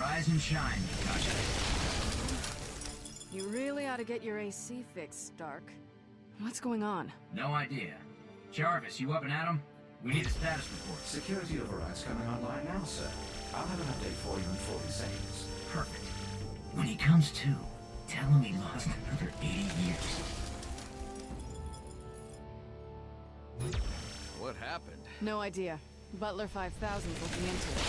Rise and shine, Natasha. You really ought to get your AC fixed, Stark. What's going on? No idea. Jarvis, you up and at 'em? We need a status report. Security override's coming online now, sir. I'll have an update for you in 40 seconds. Perfect. When he comes to, tell him he lost another 80 years. What happened? No idea. Butler 5000's looking into it.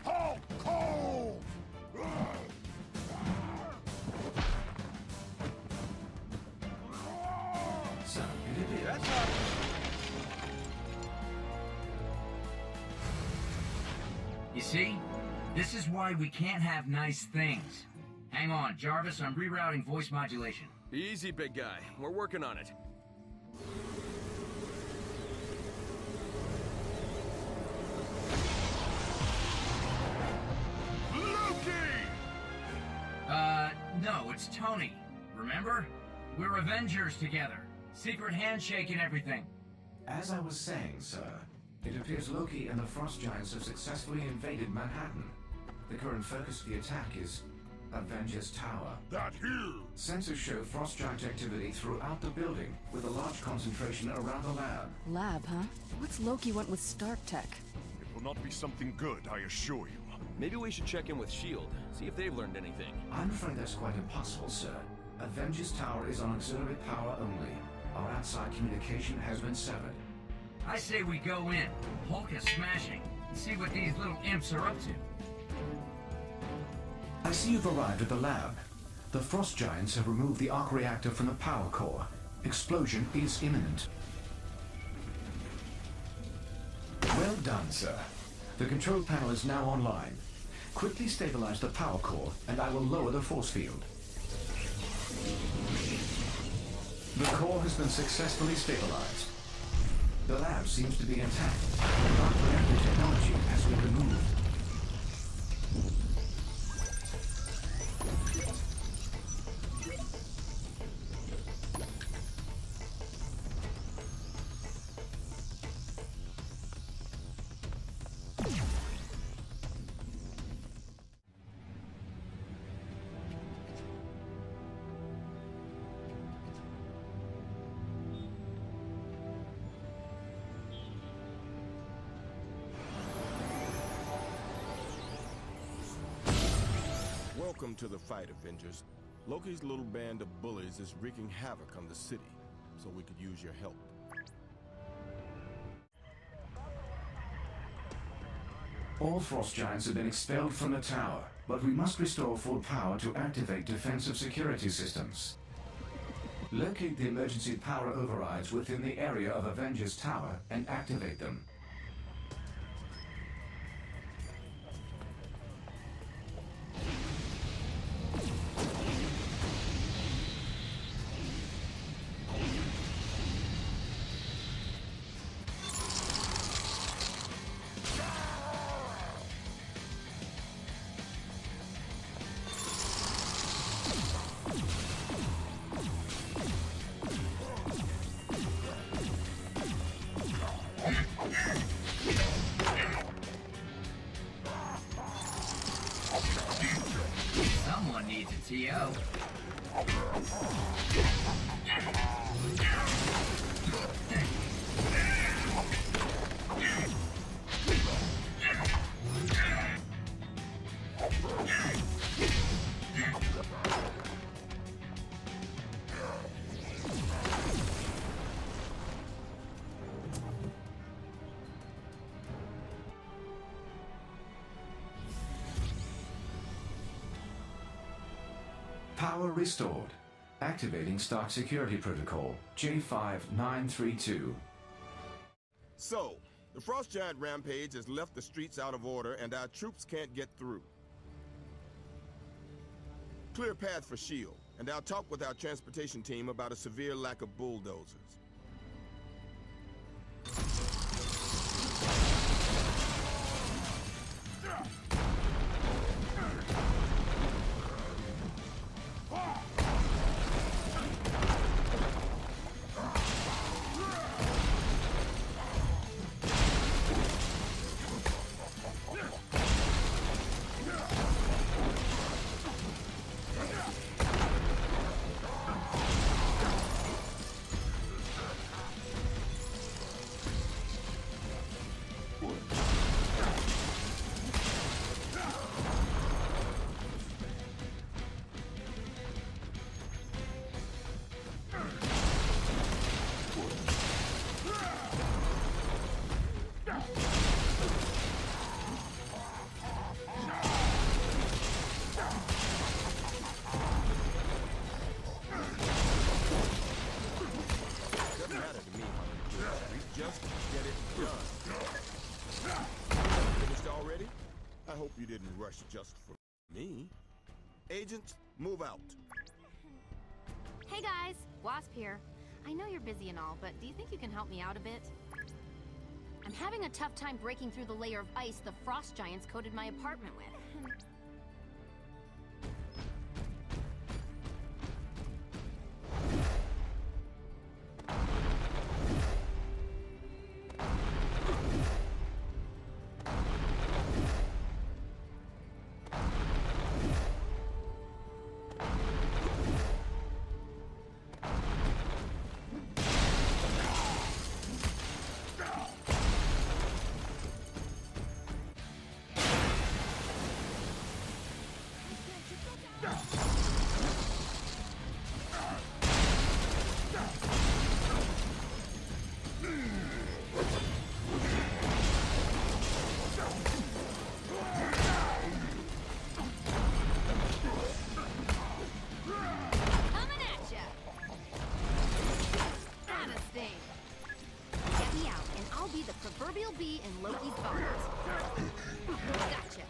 Halt cold! Son, you did it. That's not... You see? This is why we can't have nice things. Hang on, Jarvis, I'm rerouting voice modulation. Easy, big guy. We're working on it. No, it's Tony. Remember? We're Avengers together. Secret handshake and everything. As I was saying, sir, it appears Loki and the Frost Giants have successfully invaded Manhattan. The current focus of the attack is Avengers Tower. That here! Sensors show Frost Giant activity throughout the building, with a large concentration around the lab. Lab, huh? What's Loki want with Stark Tech? It will not be something good, I assure you. Maybe we should check in with S.H.I.E.L.D., see if they've learned anything. I'm afraid that's quite impossible, sir. Avengers Tower is on auxiliary power only. Our outside communication has been severed. I say we go in, Hulk is smashing, and see what these little imps are up to. I see you've arrived at the lab. The Frost Giants have removed the arc reactor from the power core. Explosion is imminent. Well done, sir. The control panel is now online. Quickly stabilize the power core, and I will lower the force field. The core has been successfully stabilized. The lab seems to be intact. The arc reactor technology has been removed. Welcome to the fight, Avengers. Loki's little band of bullies is wreaking havoc on the city, so we could use your help. All Frost Giants have been expelled from the tower, but we must restore full power to activate defensive security systems. Locate the emergency power overrides within the area of Avengers Tower and activate them. Someone needs a TO. Power restored. Activating Stark Security Protocol, J5932. So, the Frost Giant rampage has left the streets out of order and our troops can't get through. Clear path for S.H.I.E.L.D., and I'll talk with our transportation team about a severe lack of bulldozers. hope you didn't rush just for me. Agents, move out. Hey guys, Wasp here. I know you're busy and all, but do you think you can help me out a bit? I'm having a tough time breaking through the layer of ice the frost giants coated my apartment with. Proverbial bee in Loki's bonnet. Gotcha.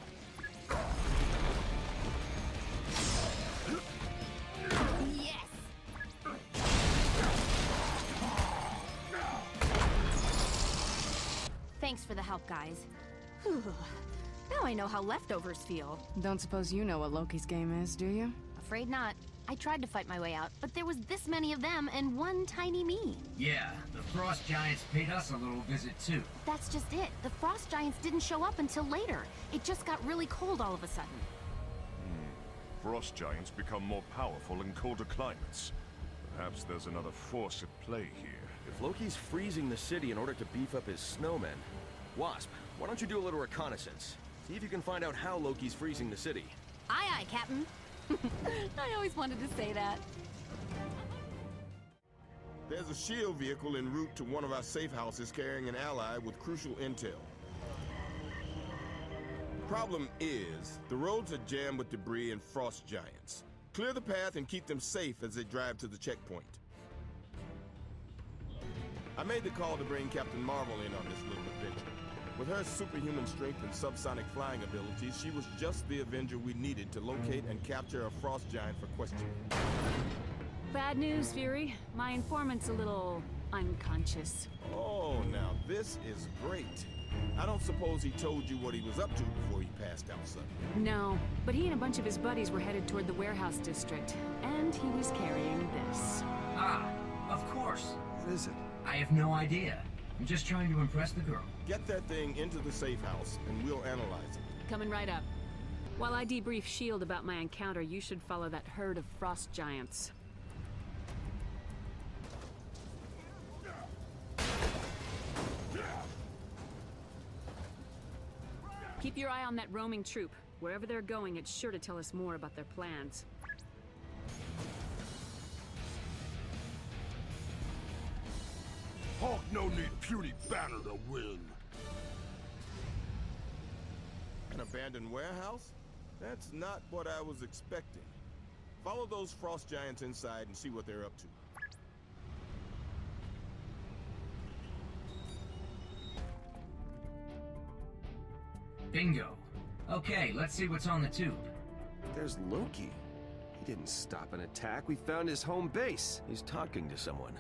Yes. Thanks for the help, guys. Whew. Now I know how leftovers feel. Don't suppose you know what Loki's game is, do you? Afraid not. I tried to fight my way out, but there was this many of them and one tiny me. Yeah, the frost giants paid us a little visit too. That's just it. The frost giants didn't show up until later. It just got really cold all of a sudden. Frost giants become more powerful in colder climates. Perhaps there's another force at play here. If Loki's freezing the city in order to beef up his snowmen, Wasp, why don't you do a little reconnaissance? See if you can find out how Loki's freezing the city. Aye, aye, Captain. I always wanted to say that. There's a shield vehicle en route to one of our safe houses carrying an ally with crucial intel. Problem is, the roads are jammed with debris and frost giants. Clear the path and keep them safe as they drive to the checkpoint. I made the call to bring Captain Marvel in on this little adventure. With her superhuman strength and subsonic flying abilities, she was just the Avenger we needed to locate and capture a frost giant for questioning. Bad news, Fury. My informant's a little unconscious. Oh, now this is great. I don't suppose he told you what he was up to before he passed out suddenly. No, but he and a bunch of his buddies were headed toward the warehouse district, and he was carrying this. Ah, of course. What is it? I have no idea. I'm just trying to impress the girl. Get that thing into the safe house, and we'll analyze it. Coming right up. While I debrief S.H.I.E.L.D. about my encounter, you should follow that herd of frost giants. Keep your eye on that roaming troop. Wherever they're going, it's sure to tell us more about their plans. Hawk no need puny banner to win. An abandoned warehouse? That's not what I was expecting. Follow those frost giants inside and see what they're up to. Bingo. Okay, let's see what's on the tube. There's Loki. He didn't stop an attack. We found his home base. He's talking to someone.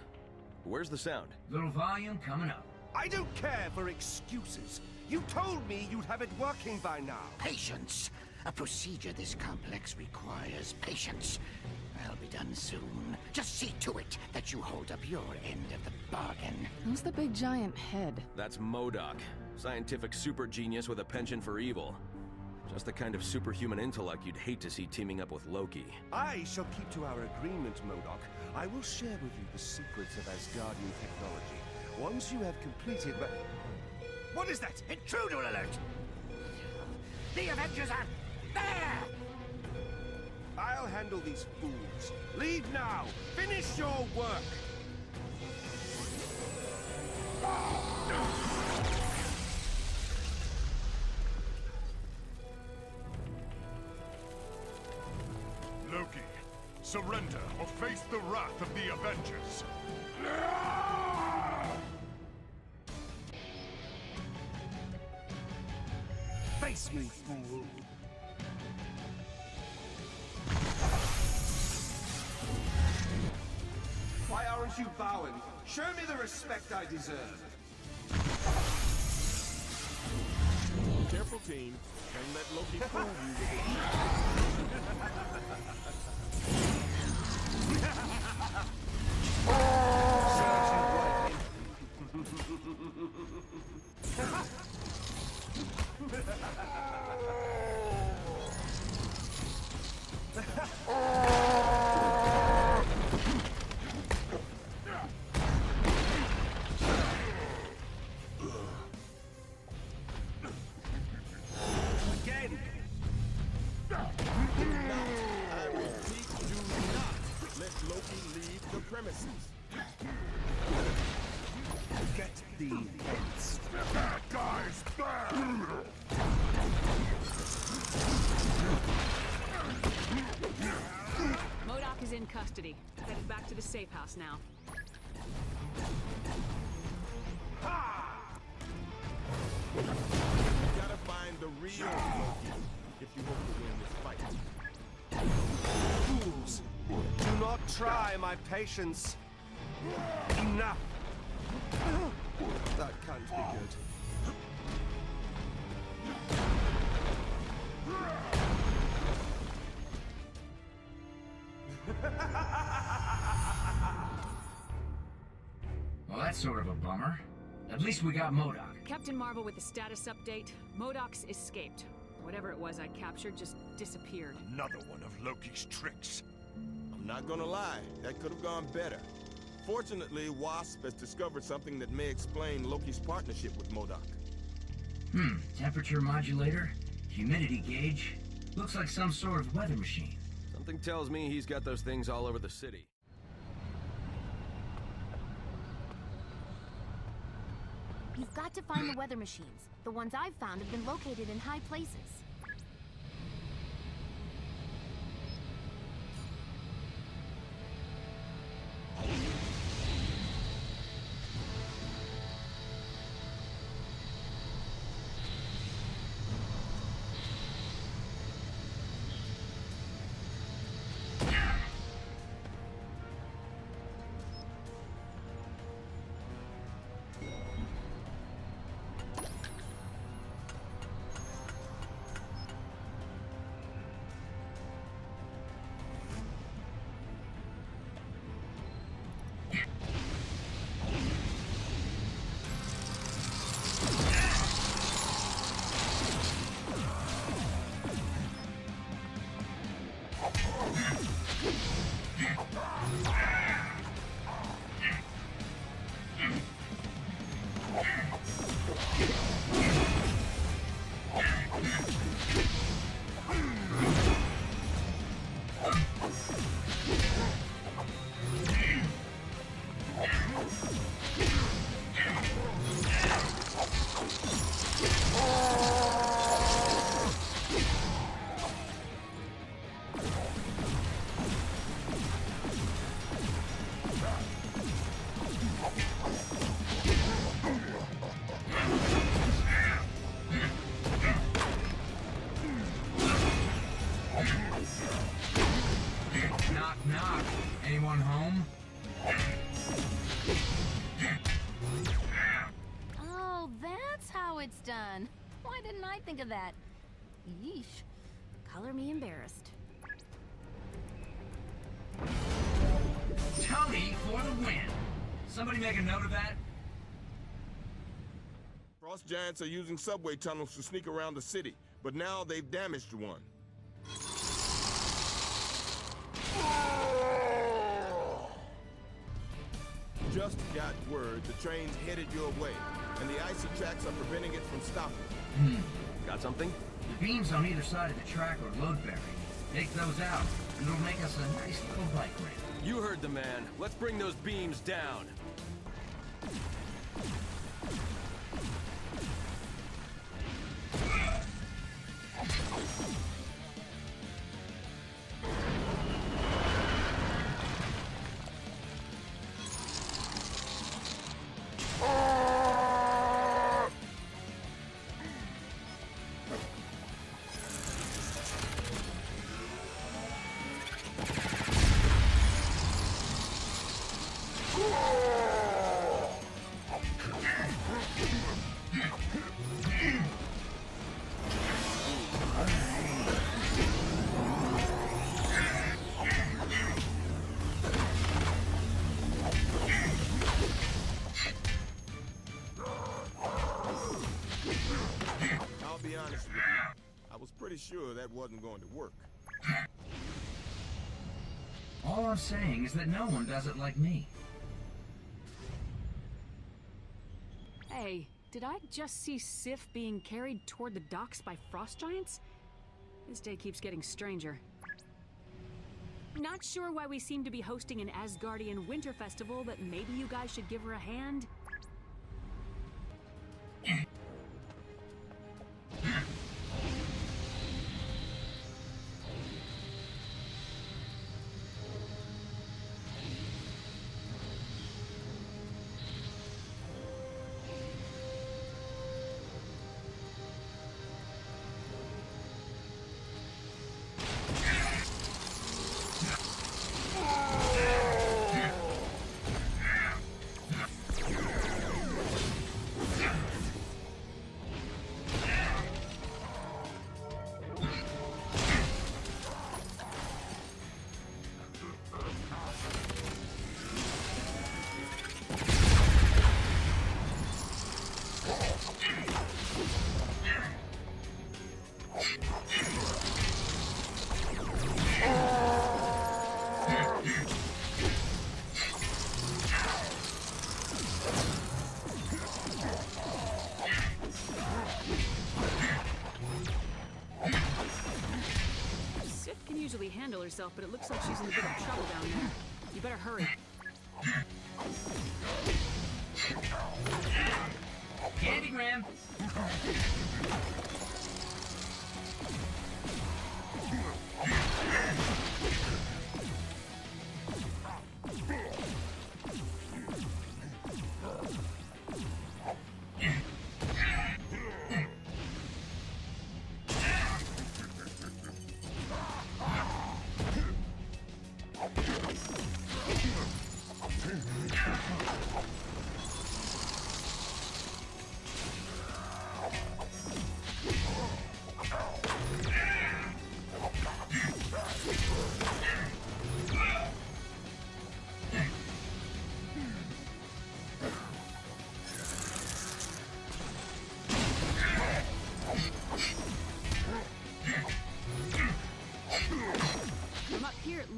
Where's the sound? Little volume coming up. I don't care for excuses. You told me you'd have it working by now. Patience. A procedure this complex requires patience. I'll be done soon. Just see to it that you hold up your end of the bargain. Who's the big giant head? That's MODOK. Scientific super genius with a penchant for evil. Just the kind of superhuman intellect you'd hate to see teaming up with Loki. I shall keep to our agreement, MODOK. I will share with you the secrets of Asgardian technology. Once you have completed my... What is that? Intruder alert! The Avengers are there! I'll handle these fools. Leave now! Finish your work! Loki, surrender or face the wrath of the Avengers. Face me, fool! Why aren't you bowing? Show me the respect I deserve. Careful, team. Don't let Loki fool you with Again! I repeat, do not let Loki leave the premises. Get thee hence. Bad guys, bad! MODOK is in custody. Headed back to the safe house now. You gotta find the real Loki if you hope to win this fight. Fools! Do not try my patience. Enough! That can't be good. Well, that's sort of a bummer. At least we got MODOK. Captain Marvel with the status update. MODOK's escaped. Whatever it was I captured just disappeared. Another one of Loki's tricks. I'm not gonna lie, that could have gone better. Fortunately, Wasp has discovered something that may explain Loki's partnership with MODOK. Temperature modulator, humidity gauge. Looks like some sort of weather machine. Something tells me he's got those things all over the city. You've got to find the weather machines. The ones I've found have been located in high places. Knock, knock. Anyone home? Oh, that's how it's done. Why didn't I think of that? Yeesh. Color me embarrassed. Tony for the win. Somebody make a note of that. Frost Giants are using subway tunnels to sneak around the city, but now they've damaged one. Just got word the train's headed your way, and the icy tracks are preventing it from stopping. Got something? The beams on either side of the track are load-bearing. Take those out, and it'll make us a nice little bike ramp. You heard the man. Let's bring those beams down. be honest with you, I was pretty sure that wasn't going to work. All I'm saying is that no one does it like me. Hey, did I just see Sif being carried toward the docks by frost giants? This day keeps getting stranger. Not sure why we seem to be hosting an Asgardian winter festival, but maybe you guys should give her a hand? Handle herself, but it looks like she's in a bit of trouble down there. You better hurry. Candygram!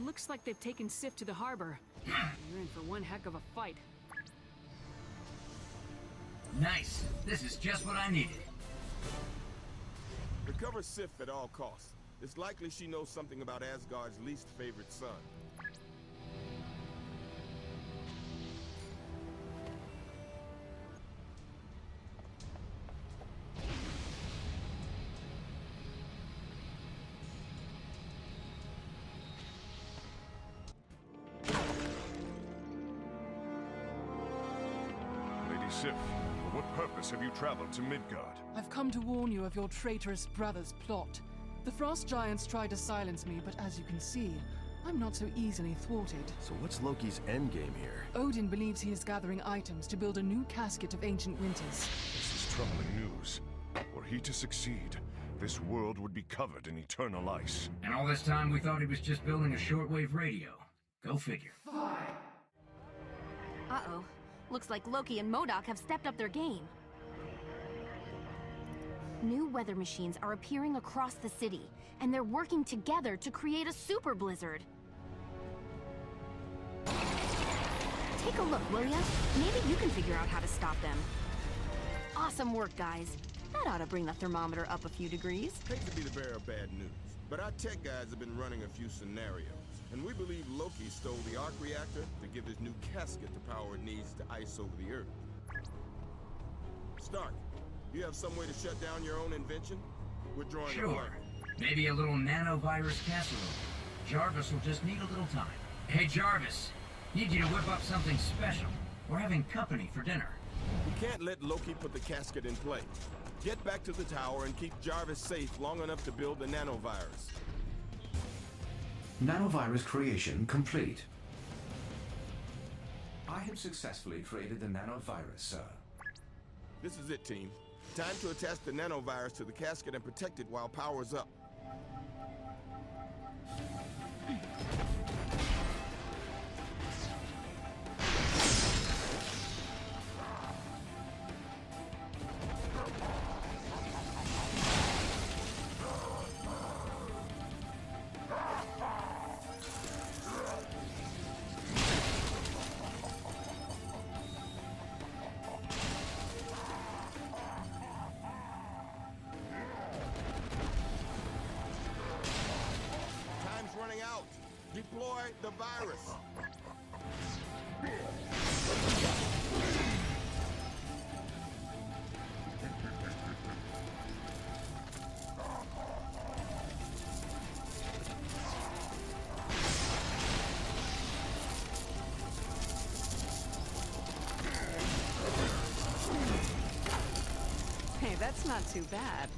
Looks like they've taken Sif to the harbor. You're in for one heck of a fight. Nice. This is just what I needed. Recover Sif at all costs. It's likely she knows something about Asgard's least favorite son. Sif, for what purpose have you traveled to Midgard? I've come to warn you of your traitorous brother's plot. The frost giants tried to silence me, but as you can see, I'm not so easily thwarted. So what's Loki's endgame here? Odin believes he is gathering items to build a new casket of ancient winters. This is troubling news. Were he to succeed, this world would be covered in eternal ice. And all this time we thought he was just building a shortwave radio. Go figure. Uh-oh. Looks like Loki and MODOK have stepped up their game. New weather machines are appearing across the city, and they're working together to create a super blizzard. Take a look, will ya? Maybe you can figure out how to stop them. Awesome work, guys. That ought to bring the thermometer up a few degrees. Hate to be the bearer of bad news, but our tech guys have been running a few scenarios. And we believe Loki stole the arc reactor to give his new casket the power it needs to ice over the Earth. Stark, you have some way to shut down your own invention? We're drawing a Sure. blank. Maybe a little nanovirus casserole. Jarvis will just need a little time. Hey, Jarvis. Need you to whip up something special. We're having company for dinner. We can't let Loki put the casket in play. Get back to the tower and keep Jarvis safe long enough to build the nanovirus. Nanovirus creation complete. I have successfully created the nanovirus, sir. This is it, team. Time to attach the nanovirus to the casket and protect it while power's up. Deploy the virus. Hey, that's not too bad.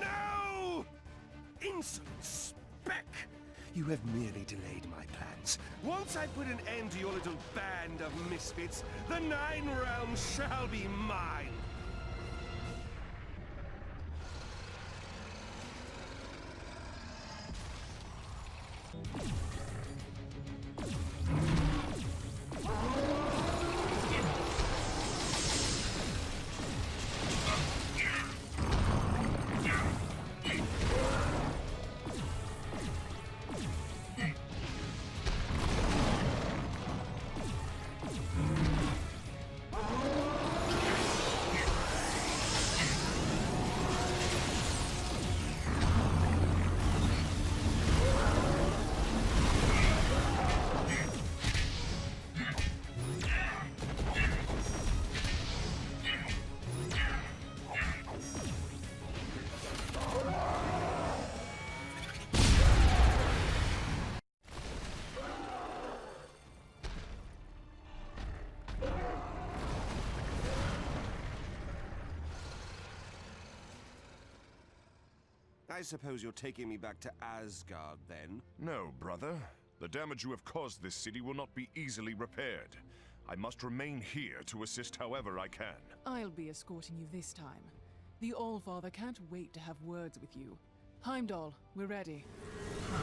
No! Insolent speck! You have merely delayed my plans. Once I put an end to your little band of misfits, the 9 realms shall be mine! I suppose you're taking me back to Asgard, then? No, brother. The damage you have caused this city will not be easily repaired. I must remain here to assist however I can. I'll be escorting you this time. The Allfather can't wait to have words with you. Heimdall, we're ready. Huh.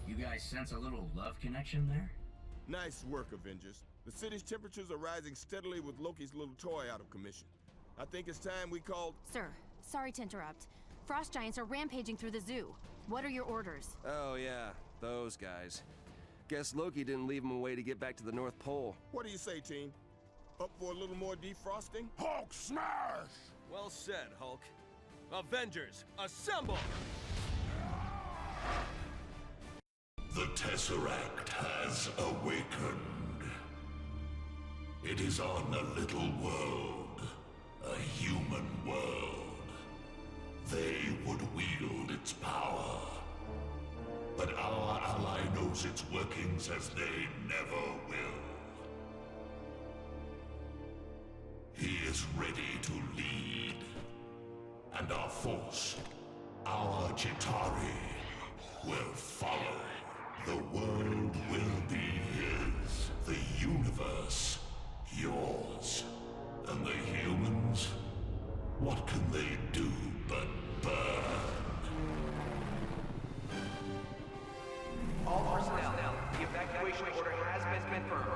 You guys sense a little love connection there? Nice work, Avengers. The city's temperatures are rising steadily with Loki's little toy out of commission. I think it's time we called... Sir, sorry to interrupt. Frost giants are rampaging through the zoo. What are your orders? Oh yeah, those guys. Guess Loki didn't leave them a way to get back to the North Pole. What do you say, team? Up for a little more defrosting? Hulk smash! Well said, Hulk. Avengers, assemble! The Tesseract has awakened. It is on a little world, a human world. They would wield its power. But our ally knows its workings as they never will. He is ready to lead. And our force, our Chitauri, will follow. The world will be his. The universe, yours. And the humans, what can they do but burn? All personnel, the evacuation order has been confirmed.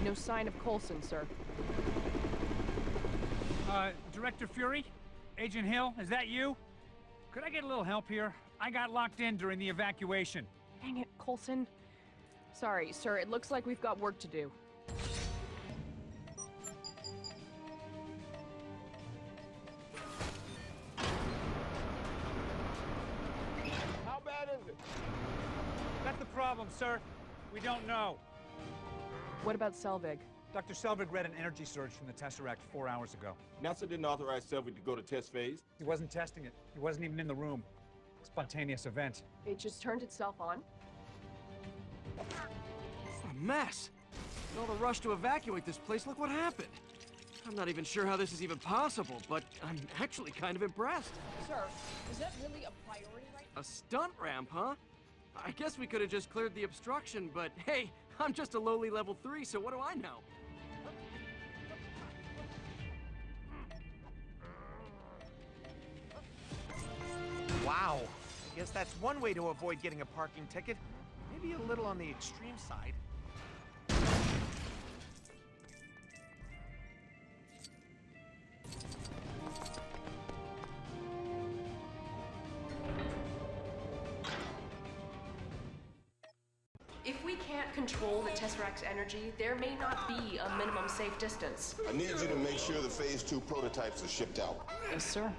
No sign of Coulson, sir. Director Fury? Agent Hill, is that you? Could I get a little help here? I got locked in during the evacuation. Dang it, Coulson. Sorry, sir, it looks like we've got work to do. How bad is it? That's the problem, sir. We don't know. What about Selvig? Dr. Selvig read an energy surge from the Tesseract 4 hours ago. NASA didn't authorize Selvig to go to test phase. He wasn't testing it. He wasn't even in the room. Spontaneous event. It just turned itself on? It's a mess. In all the rush to evacuate this place, look what happened. I'm not even sure how this is even possible, but I'm actually kind of impressed. Sir, is that really a priority right now? A stunt ramp, huh? I guess we could have just cleared the obstruction, but hey, I'm just a lowly level 3, so what do I know? Wow. Guess that's one way to avoid getting a parking ticket. Maybe a little on the extreme side. If we can't control the Tesseract's energy, there may not be a minimum safe distance. I need you to make sure the Phase 2 prototypes are shipped out. Yes, sir.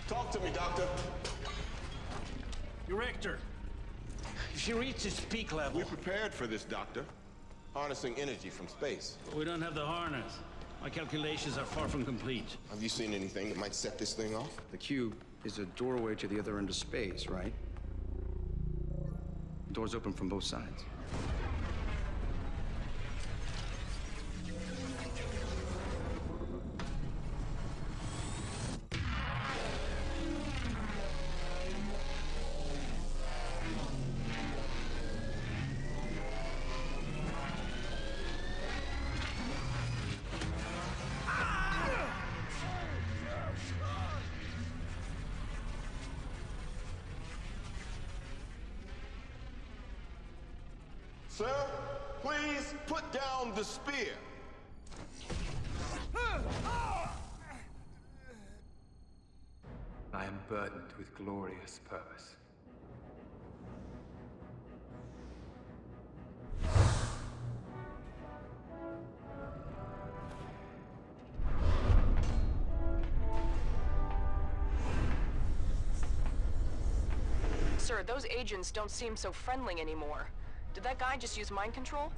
Talk to me, Doctor. Director, she reaches peak level. We prepared for this, Doctor. Harnessing energy from space. But we don't have the harness. My calculations are far from complete. Have you seen anything that might set this thing off? The cube is a doorway to the other end of space, right? Doors open from both sides. Sir, please put down the spear. I am burdened with glorious purpose. Sir, those agents don't seem so friendly anymore. Did that guy just use mind control?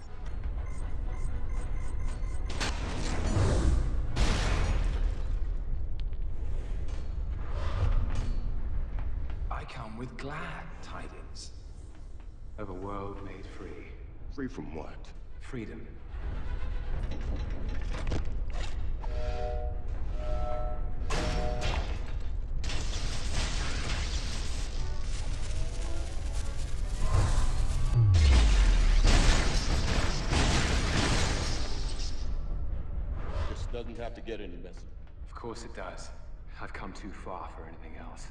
I come with glad tidings of a world made free. Free from what? Freedom. Doesn't have to get any messier. Of course it does. I've come too far for anything else.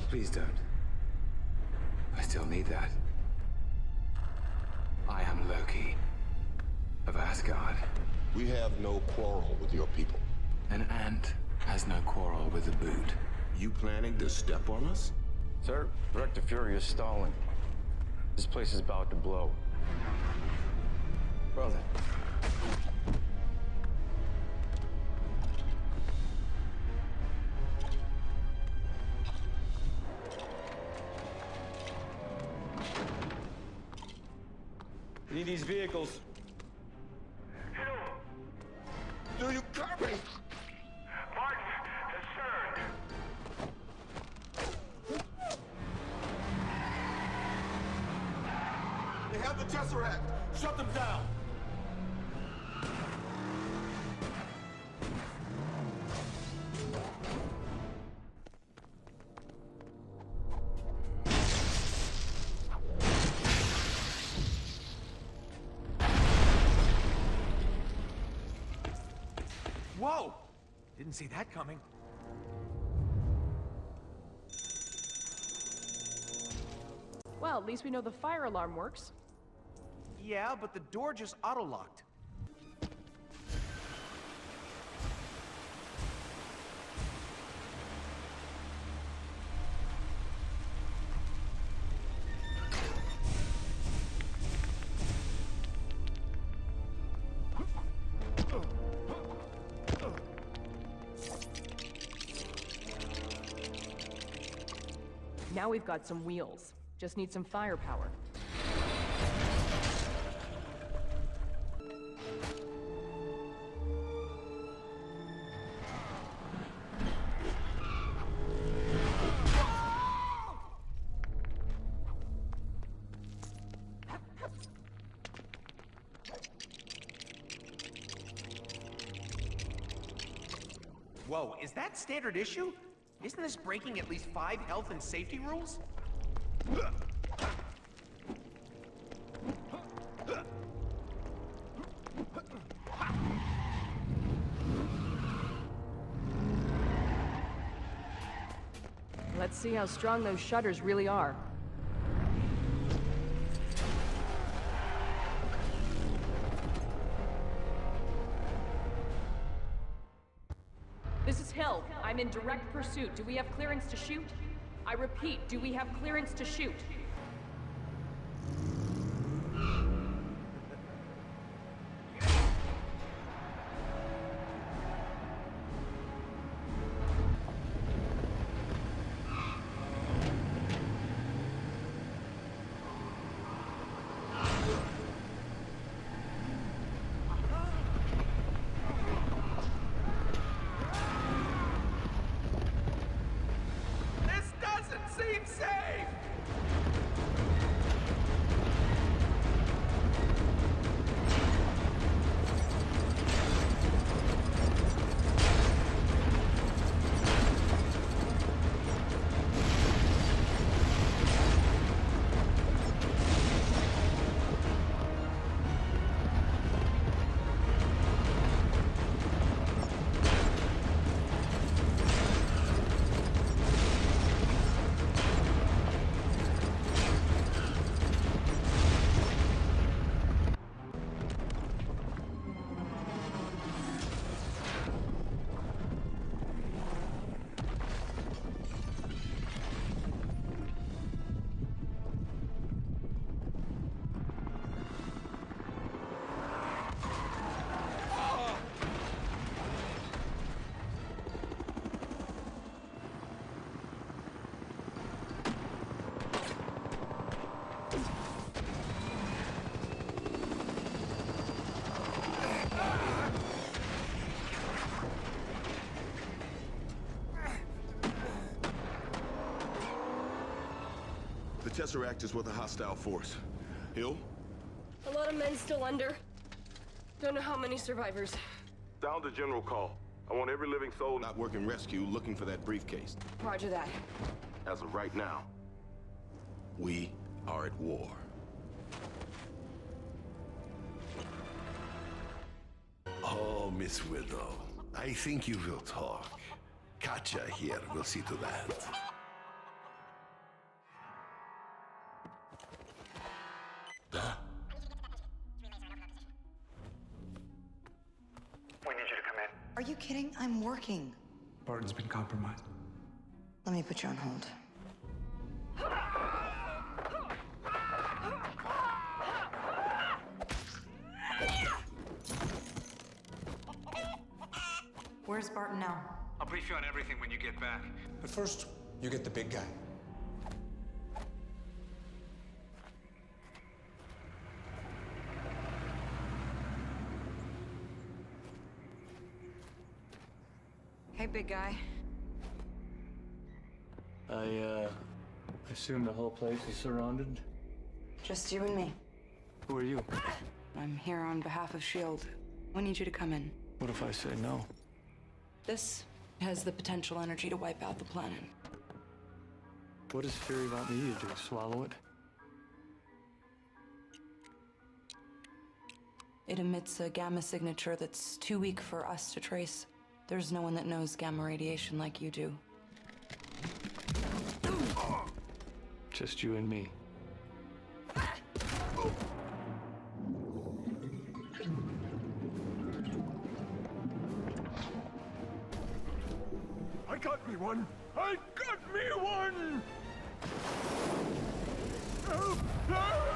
Please don't. I still need that. I am Loki of Asgard. We have no quarrel with your people. An ant has no quarrel with a boot. You planning to step on us? Sir, Director Fury is stalling. This place is about to blow. Brother. Need these vehicles. Do you copy? Martin, concerned. They have the Tesseract. Shut them down. Whoa! Didn't see that coming. Well, at least we know the fire alarm works. Yeah, but the door just auto-locked. Now we've got some wheels. Just need some firepower. Whoa, is that standard issue? Isn't this breaking at least 5 health and safety rules? Let's see how strong those shutters really are. This is Hill. I'm in direct pursuit. Do we have clearance to shoot? I repeat, do we have clearance to shoot? The Tesseract is with a hostile force. Hill? A lot of men still under. Don't know how many survivors. Sound the general call. I want every living soul not working rescue looking for that briefcase. Roger that. As of right now, we are at war. Oh, Miss Widow, I think you will talk. Katja here will see to that. We need you to come in. Are you kidding? I'm working. Barton's been compromised. Let me put you on hold. Where's Barton now? I'll brief you on everything when you get back. But first, you get the big guy. Hey, big guy. I assume the whole place is surrounded? Just you and me. Who are you? I'm here on behalf of S.H.I.E.L.D. We need you to come in. What if I say no? This has the potential energy to wipe out the planet. What does Fury want me to do? Swallow it? It emits a gamma signature that's too weak for us to trace. There's no one that knows gamma radiation like you do. Just you and me. I got me one! I got me one!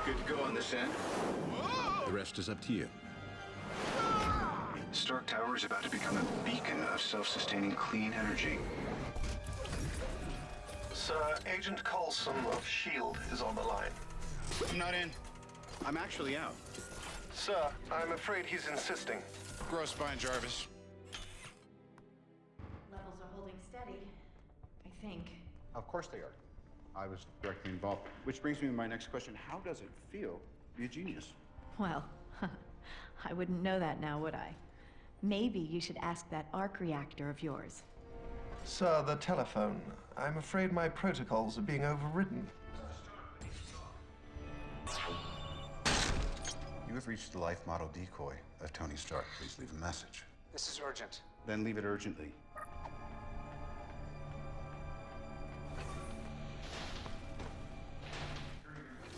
Good to go on this end. The rest is up to you. Stark Tower is about to become a beacon of self-sustaining clean energy. Sir, Agent Coulson of S.H.I.E.L.D. is on the line. I'm not in. I'm actually out. Sir, I'm afraid he's insisting. Grow spine, Jarvis. Levels are holding steady, I think. Of course they are. I was directly involved. Which brings me to my next question. How does it feel to be a genius? Well, I wouldn't know that now, would I? Maybe you should ask that arc reactor of yours. Sir, the telephone. I'm afraid my protocols are being overridden. You have reached the life model decoy of Tony Stark. Please leave a message. This is urgent. Then leave it urgently.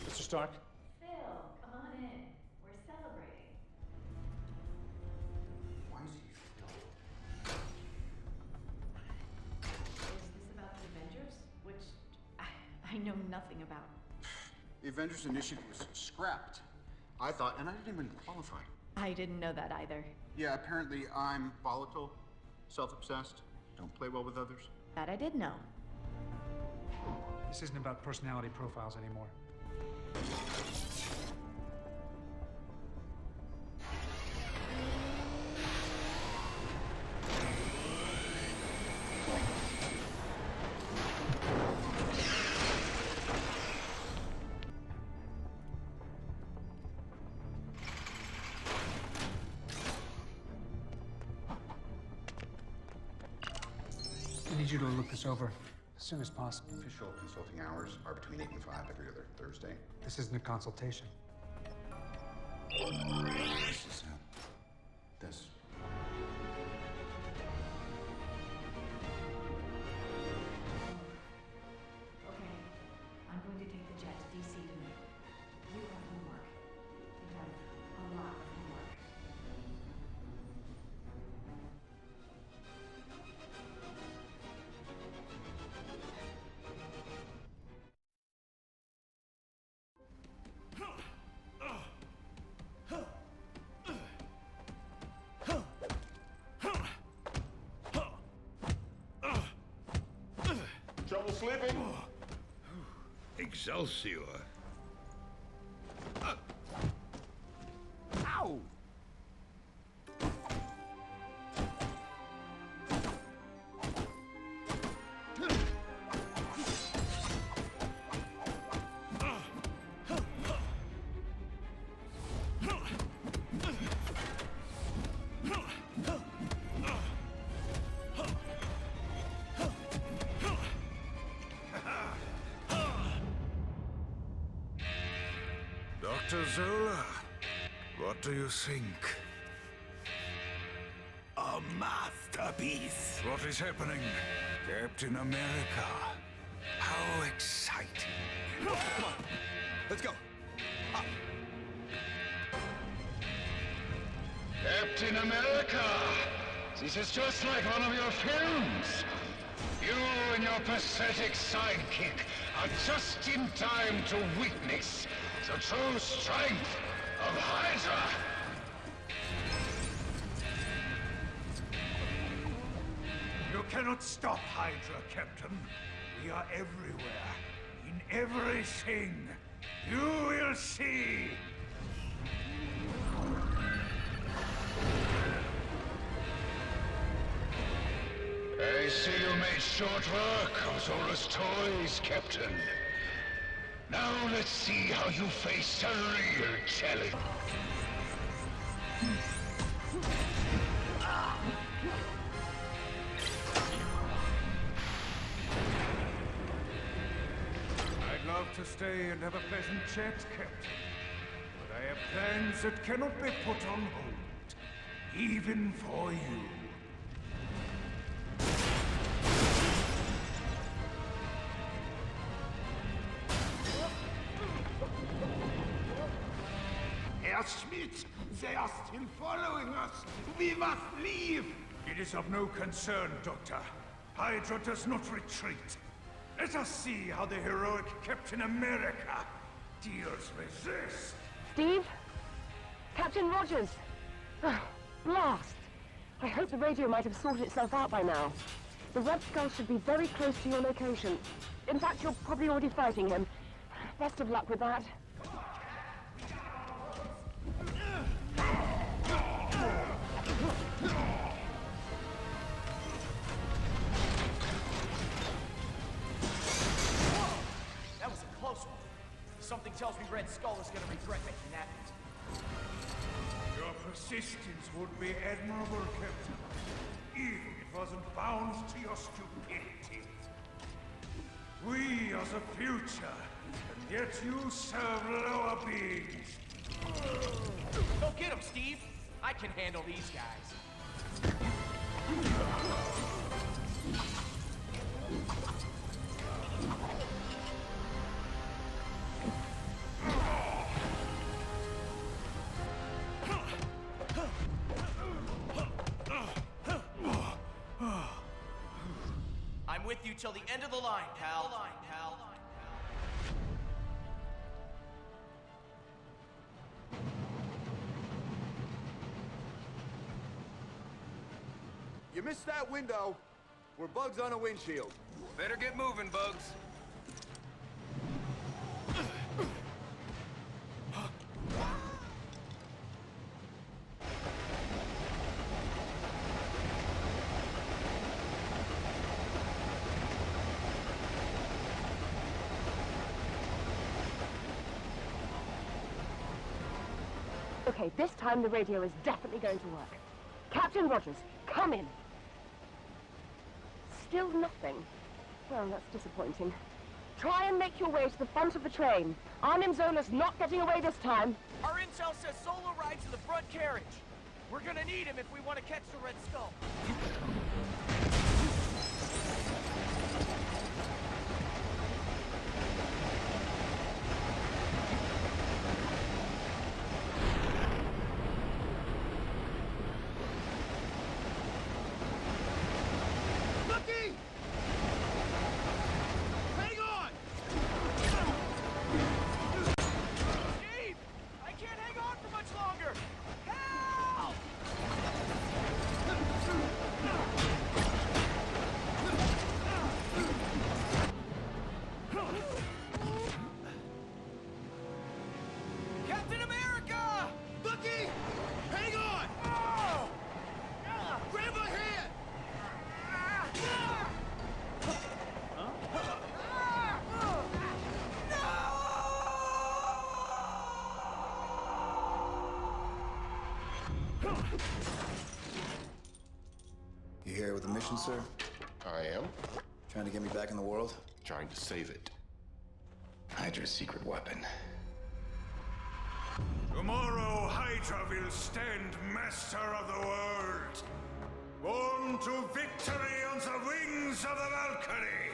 Mr. Stark? Phil, come on in. We're celebrating. Why is he still? Is this about the Avengers? Which I know nothing about. The Avengers Initiative was scrapped. I thought, and I didn't even qualify. I didn't know that either. Yeah, apparently I'm volatile, self-obsessed, don't play well with others. That I did know. This isn't about personality profiles anymore. I need you to look this over as soon as possible. Official consulting hours are between 8 and 5 every other Thursday. This isn't a consultation. This is this. Okay, I'm going to take the jet to DC tonight. You have homework. You have a lot of homework. Trouble sleeping? Excelsior. Ow! Dr. Zola, what do you think? A masterpiece. What is happening? Captain America. How exciting. Come on, let's go. Up. Captain America! This is just like one of your films. You and your pathetic sidekick are just in time to witness the true strength of Hydra! You cannot stop Hydra, Captain. We are everywhere. In everything. You will see! I see you made short work of Zola's toys, Captain. Now let's see how you face a real challenge. I'd love to stay and have a pleasant chat, Captain. But I have plans that cannot be put on hold. Even for you. Herr Schmidt, they are still following us. We must leave. It is of no concern, Doctor. Hydra does not retreat. Let us see how the heroic Captain America deals with this. Steve? Captain Rogers! Blast! I hope the radio might have sorted itself out by now. The Red Skull should be very close to your location. In fact, you're probably already fighting him. Best of luck with that. That was a close one. Something tells me Red Skull is gonna regret making that move. Your persistence would be admirable, Captain. Even if it wasn't bound to your stupidity. We are the future, and yet you serve lower beings. Go get him, Steve! I can handle these guys. I'm with you till the end of the line, pal. You missed that window. We're bugs on a windshield. Better get moving, Bugs. Okay, this time the radio is definitely going to work. Captain Rogers, come in. Still nothing. Well, that's disappointing. Try and make your way to the front of the train. Arnim Zola's not getting away this time. Our intel says Solo rides in the front carriage. We're gonna need him if we want to catch the Red Skull. You here with a mission, sir? I am. Trying to get me back in the world? Trying to save it. Hydra's secret weapon. Tomorrow, Hydra will stand master of the world. Born to victory on the wings of the Valkyrie.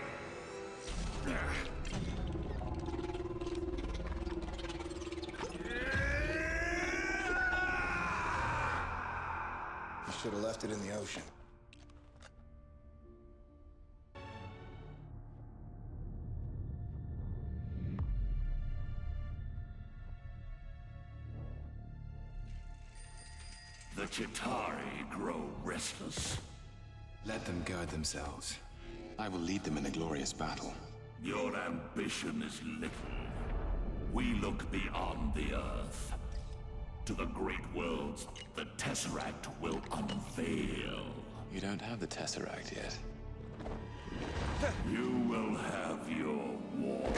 You should have left it in the ocean. The Chitauri grow restless. Let them guard themselves. I will lead them in a glorious battle. Your ambition is little. We look beyond the Earth. To the great worlds the Tesseract will unveil. You don't have the Tesseract yet. You will have your war.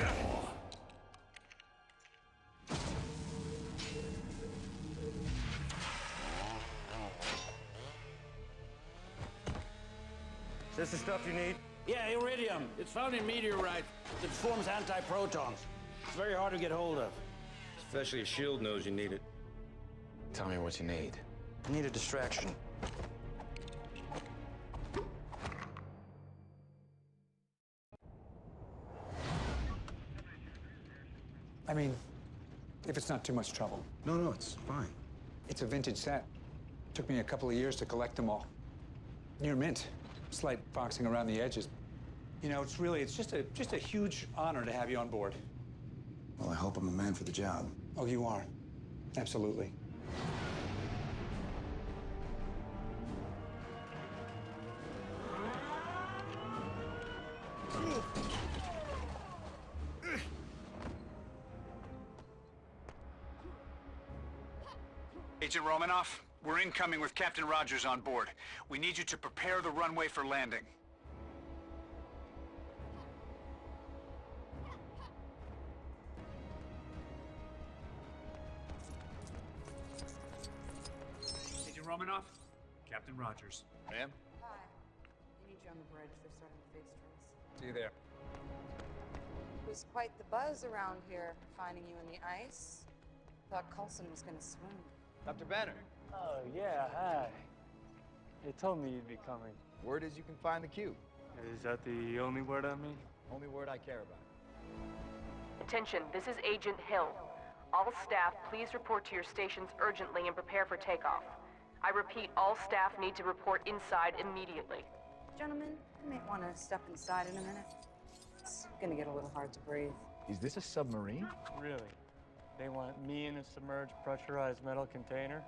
Is this the stuff you need? Yeah, iridium. It's found in meteorites. It forms anti-protons. It's very hard to get hold of. Especially if S.H.I.E.L.D. knows you need it. Tell me what you need. I need a distraction. I mean, if it's not too much trouble. No, it's fine. It's a vintage set. Took me a couple of years to collect them all. Near mint. Slight foxing around the edges. You know, it's just a huge honor to have you on board. Well, I hope I'm a man for the job. Oh, you are. Absolutely. Agent Romanoff, we're incoming with Captain Rogers on board. We need you to prepare the runway for landing. Romanoff. Captain Rogers. Ma'am? Hi. We need you on the bridge. They're starting the face drills. See you there. It was quite the buzz around here, finding you in the ice. Thought Coulson was gonna swim. Dr. Banner. Oh, yeah, hi. They told me you'd be coming. Word is you can find the cube. Is that the only word on me? Only word I care about. Attention, this is Agent Hill. All staff, please report to your stations urgently and prepare for takeoff. I repeat, all staff need to report inside immediately. Gentlemen, you may want to step inside in a minute. It's gonna get a little hard to breathe. Is this a submarine? Really? They want me in a submerged, pressurized metal container?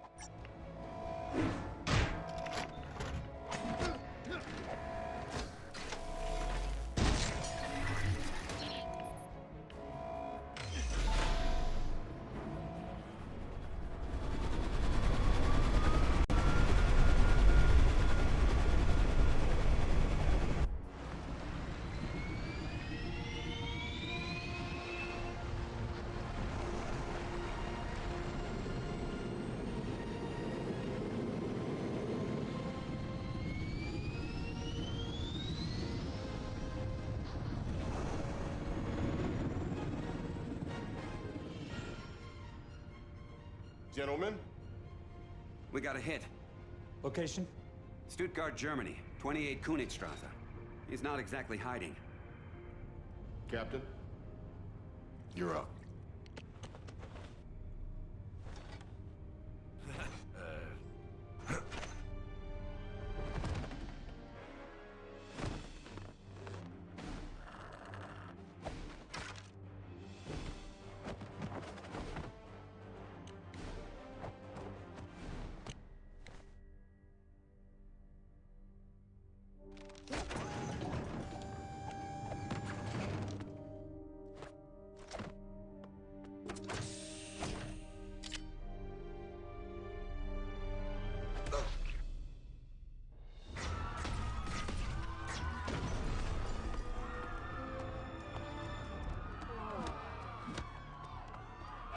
Gentlemen? We got a hit. Location? Stuttgart, Germany. 28 Königstrasse. He's not exactly hiding. Captain? You're up.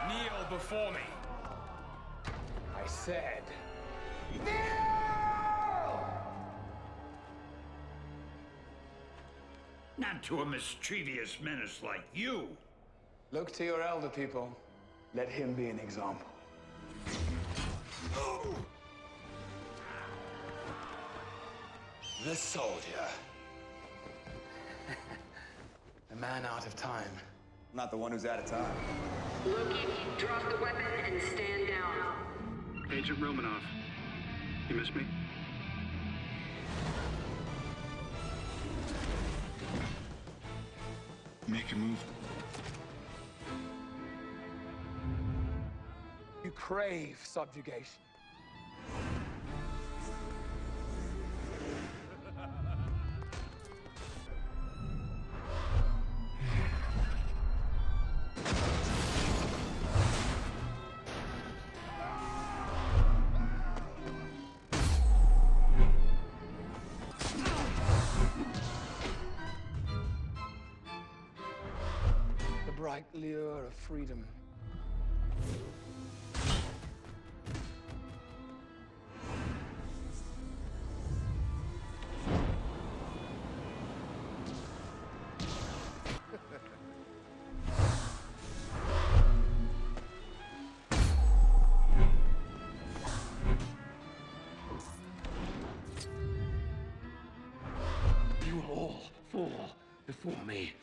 Kneel before me. I said. Not to a mischievous menace like you. Look to your elder people. Let him be an example. The soldier. A man out of time. Not the one who's out of time. Loki, drop the weapon and stand down. Agent Romanoff. You miss me? Make your move. You crave subjugation. The bright lure of freedom. You will all fall before me.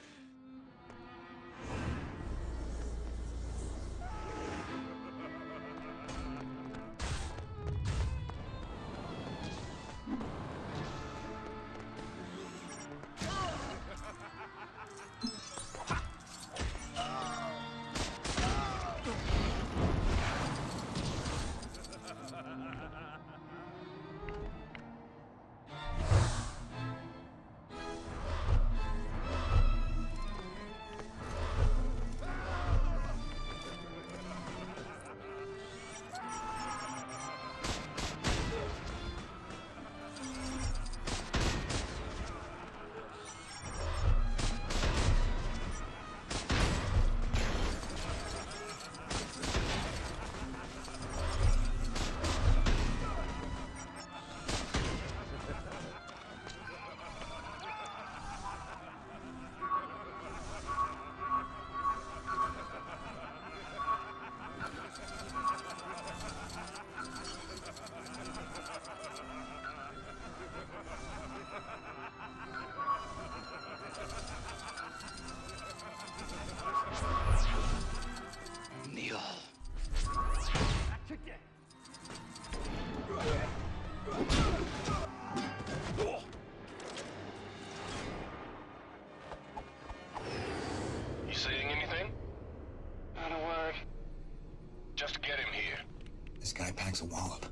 This guy packs a wallop.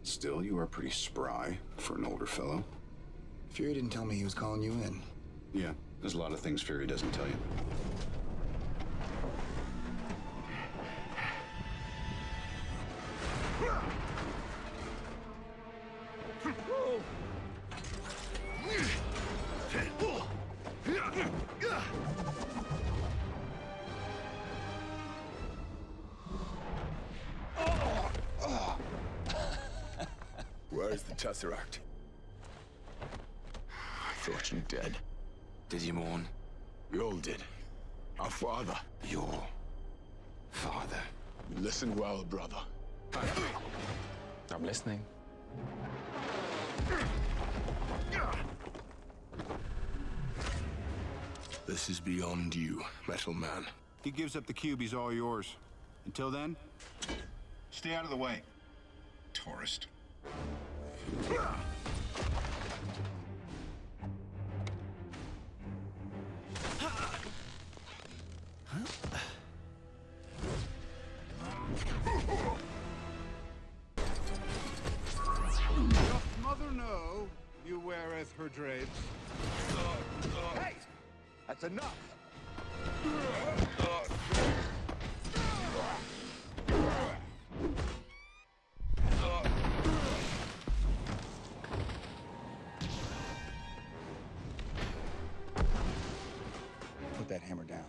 Still, you are pretty spry for an older fellow. Fury didn't tell me he was calling you in. Yeah, there's a lot of things Fury doesn't tell you. Where's the Tesseract? I thought you dead. Did you mourn? We all did. Our father. Your father. Listen well, brother. I'm listening. This is beyond you, Metal Man. He gives up the cube, he's all yours. Until then, stay out of the way. Tourist. Doth mother know you weareth her drapes? Hey! That's enough! Put that hammer down.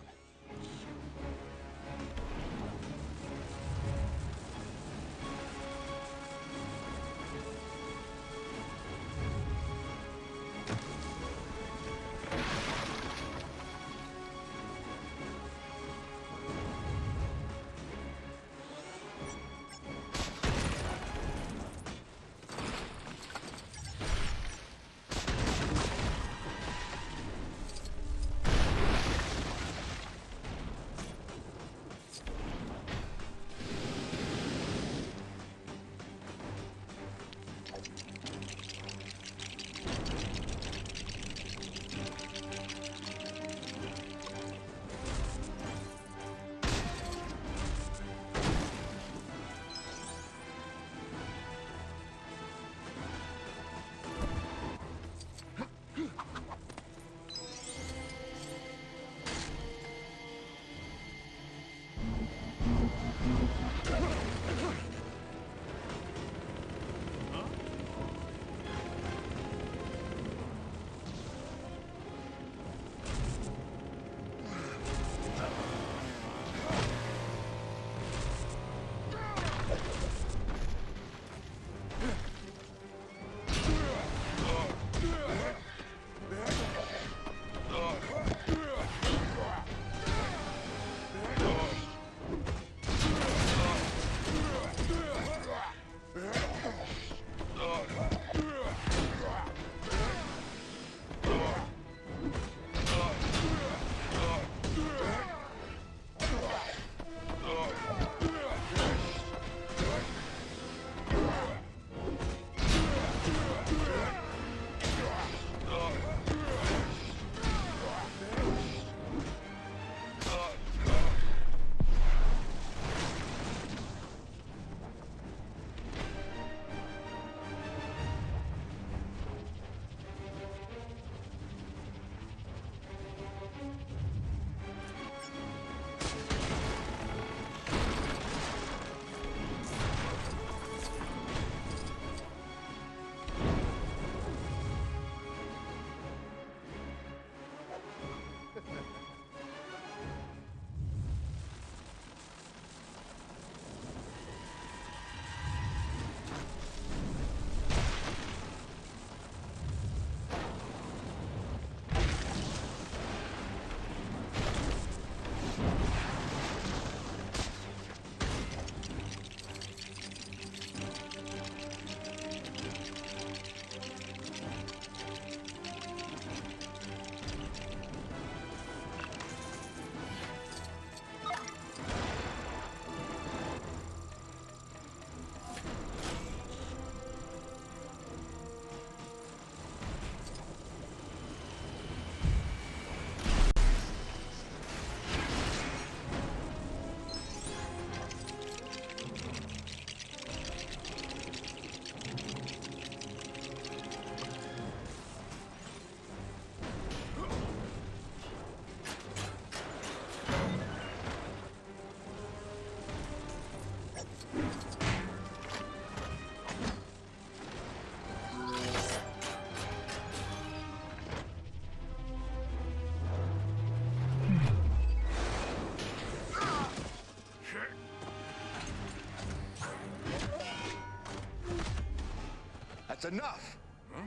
That's enough! Huh?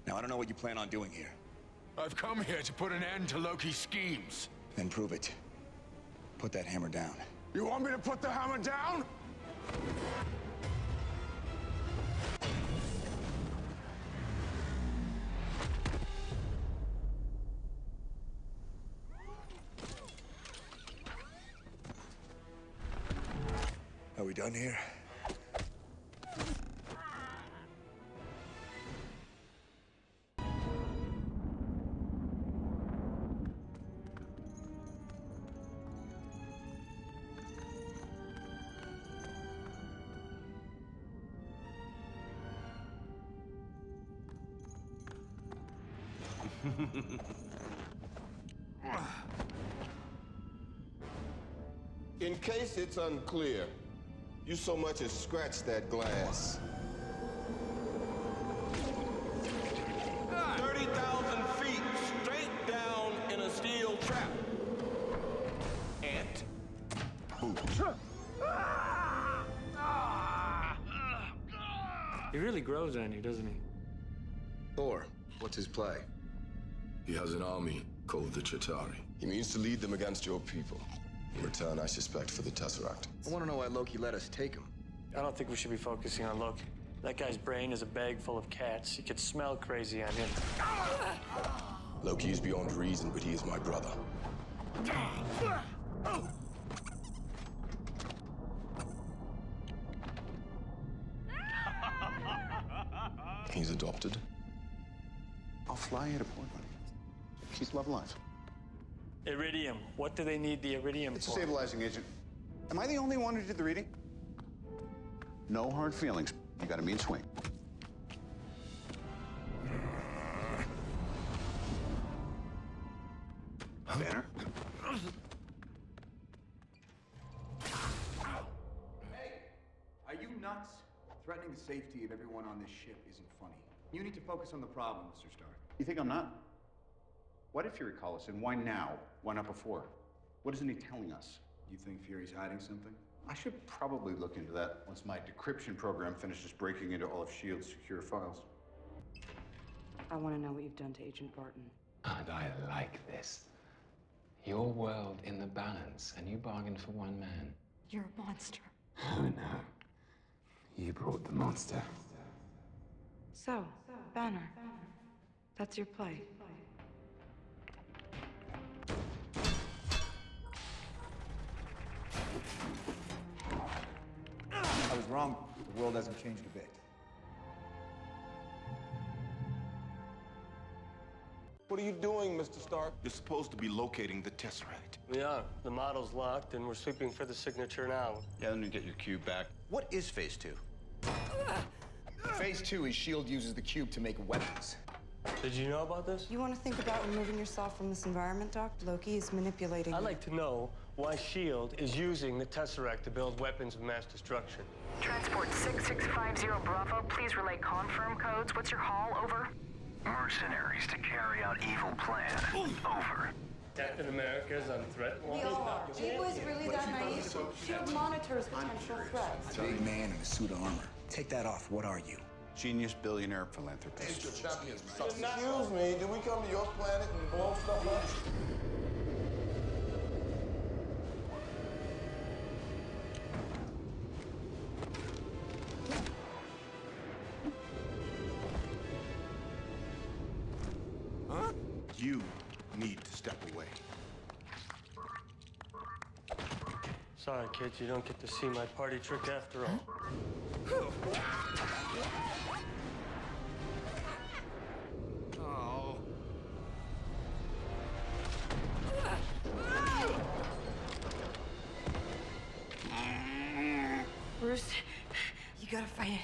Now, I don't know what you plan on doing here. I've come here to put an end to Loki's schemes. Then prove it. Put that hammer down. You want me to put the hammer down? Are we done here? In case it's unclear, you so much as scratch that glass. 30,000 feet straight down in a steel trap. Ant. Boot. He really grows on you, doesn't he? Thor, what's his play? He has an army called the Chitauri. He means to lead them against your people. In return, I suspect for the Tesseract. I want to know why Loki let us take him. I don't think we should be focusing on Loki. That guy's brain is a bag full of cats. You could smell crazy on him. Loki is beyond reason, but he is my brother. He's adopted. I'll fly you to Portland. Keep love alive. Iridium. What do they need the iridium It's a for? stabilizing agent. Am I the only one who did the reading? No hard feelings. You got a mean swing. Banner? Hey! Are you nuts? Threatening the safety of everyone on this ship isn't funny. You need to focus on the problem, Mr. Stark. You think I'm not? Why did Fury call us, and why now? Why not before? What isn't he telling us? You think Fury's hiding something? I should probably look into that once my decryption program finishes breaking into all of S.H.I.E.L.'s secure files. I want to know what you've done to Agent Barton. And I like this. Your world in the balance, and you bargained for one man. You're a monster. Oh no. You brought the monster. So, Banner, that's your play. I was wrong. The world hasn't changed a bit. What are you doing, Mr. Stark? You're supposed to be locating the Tesseract. We are. The model's locked, and we're sweeping for the signature now. Yeah, let me get your cube back. What is Phase 2? Phase 2 is S.H.I.E.L.D. uses the cube to make weapons. Did you know about this? You want to think about removing yourself from this environment, Doc? Loki is manipulating I'd you. like to know why S.H.I.E.L.D. is using the Tesseract to build weapons of mass destruction. Transport 6650 Bravo, please relay confirm codes. What's your haul? Over. Mercenaries to carry out evil plan. Over. Captain America's on threat We watch? all are. He was really that naive. S.H.I.E.L.D. monitors potential threats. Big man in a suit of armor. Take that off. What are you? Genius, billionaire, philanthropist. Excuse me, did we come to your planet and blow stuff up? Huh? You need to step away. Sorry, kids, you don't get to see my party trick after all. Oh. Bruce, you gotta fight it.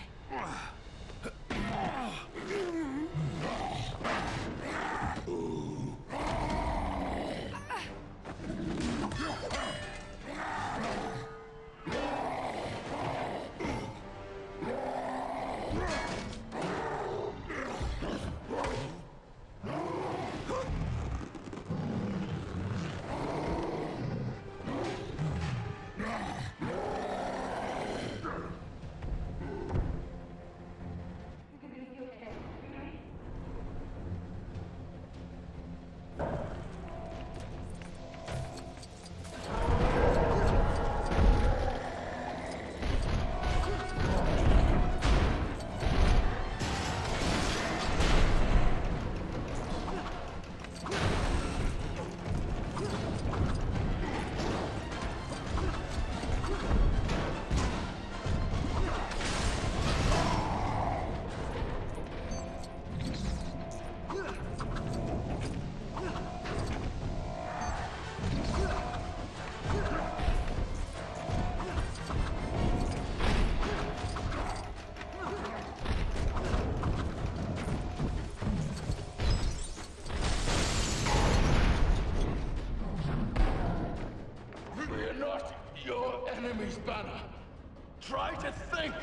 your enemy's banner. Try to think!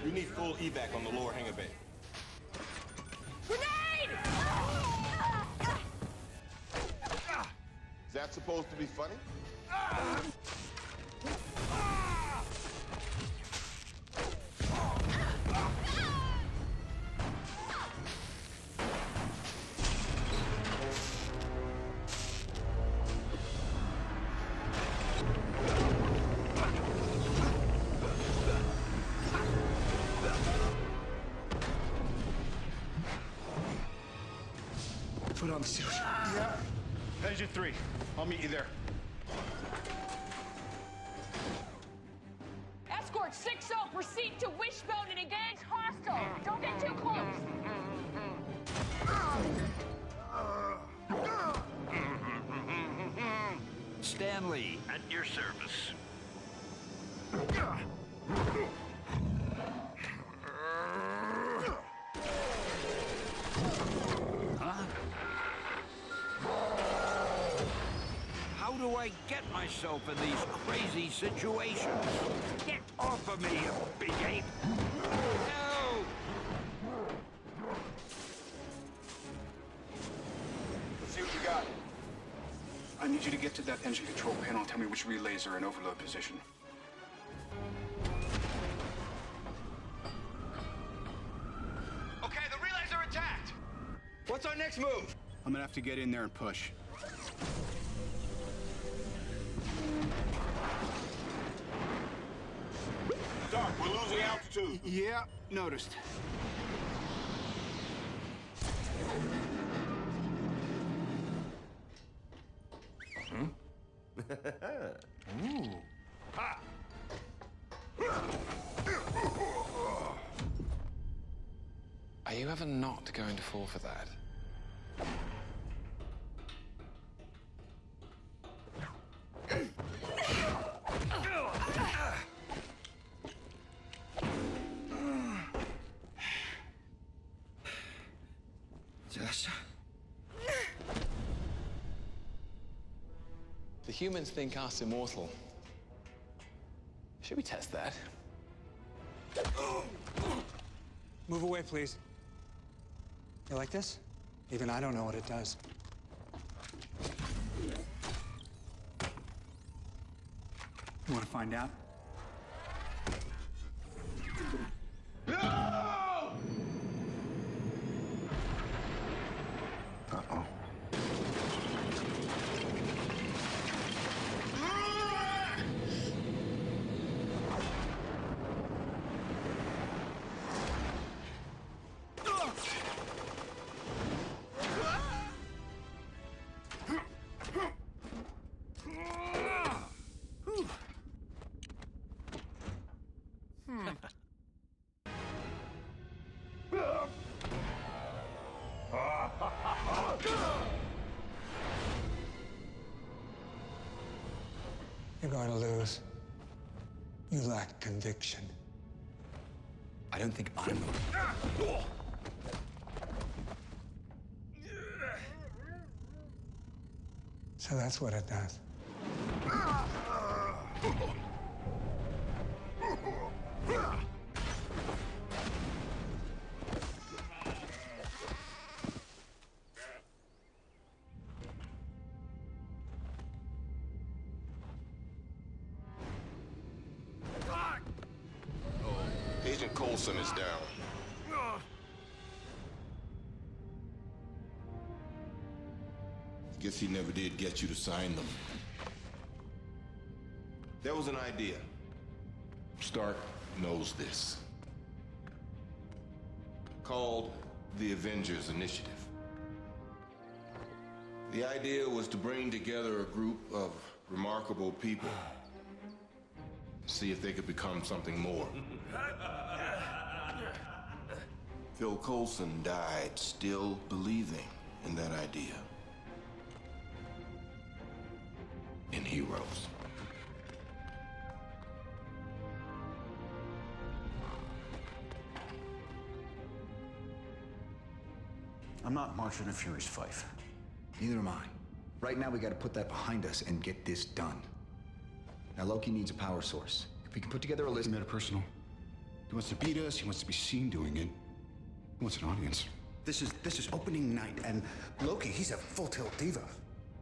We need full evac on the lower hangar bay. Grenade! Is that supposed to be funny? Put on the suit. Yeah. Engine 3. I'll meet you there. Escort 6-0, proceed to Wishbone and engage hostile. Don't get too close. Stanley, at your service. Huh? How do I get myself in these crazy situations? Get off of me, you big ape! No! Let's see what you got. I need you to get to that engine control panel and tell me which relays are in overload position. Okay, the relays are intact. What's our next move? I'm gonna have to get in there and push. Darth, we're losing altitude. Yeah, noticed. Ooh. Ha! Are you ever not going to fall for that? Just... The humans think us immortal. Should we test that? Move away, please. You like this? Even I don't know what it does. You want to find out? Uh-oh. You're going to lose. You lack conviction. I don't think I'm... So that's what it does. Agent Coulson is down. Guess he never did get you to sign them. There was an idea. Stark knows this. Called the Avengers Initiative. The idea was to bring together a group of remarkable people. See if they could become something more. Phil Coulson died still believing in that idea. In heroes. I'm not marching to Fury's fife. Neither am I. Right now, we gotta put that behind us and get this done. Now, Loki needs a power source. If we can put together a list... Metapersonal. He wants to beat us, he wants to be seen doing it. He wants an audience. This is opening night, and Loki, he's a full-tilt diva.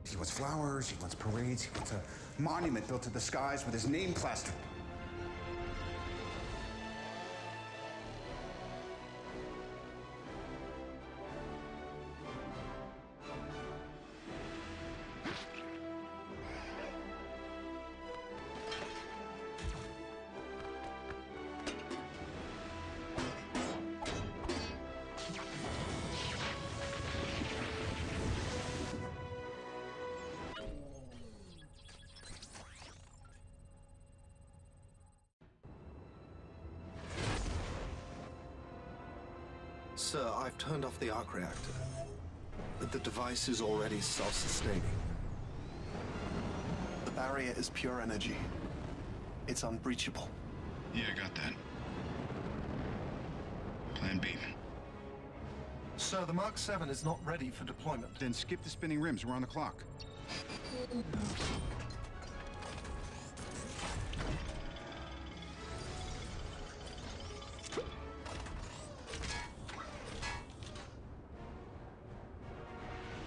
He wants flowers, he wants parades, he wants a monument built to the skies with his name plastered. Sir, I've turned off the arc reactor, but the device is already self-sustaining. The barrier is pure energy. It's unbreachable. Yeah, I got that. Plan B. Sir, the Mark 7 is not ready for deployment. Then skip the spinning rims. We're on the clock.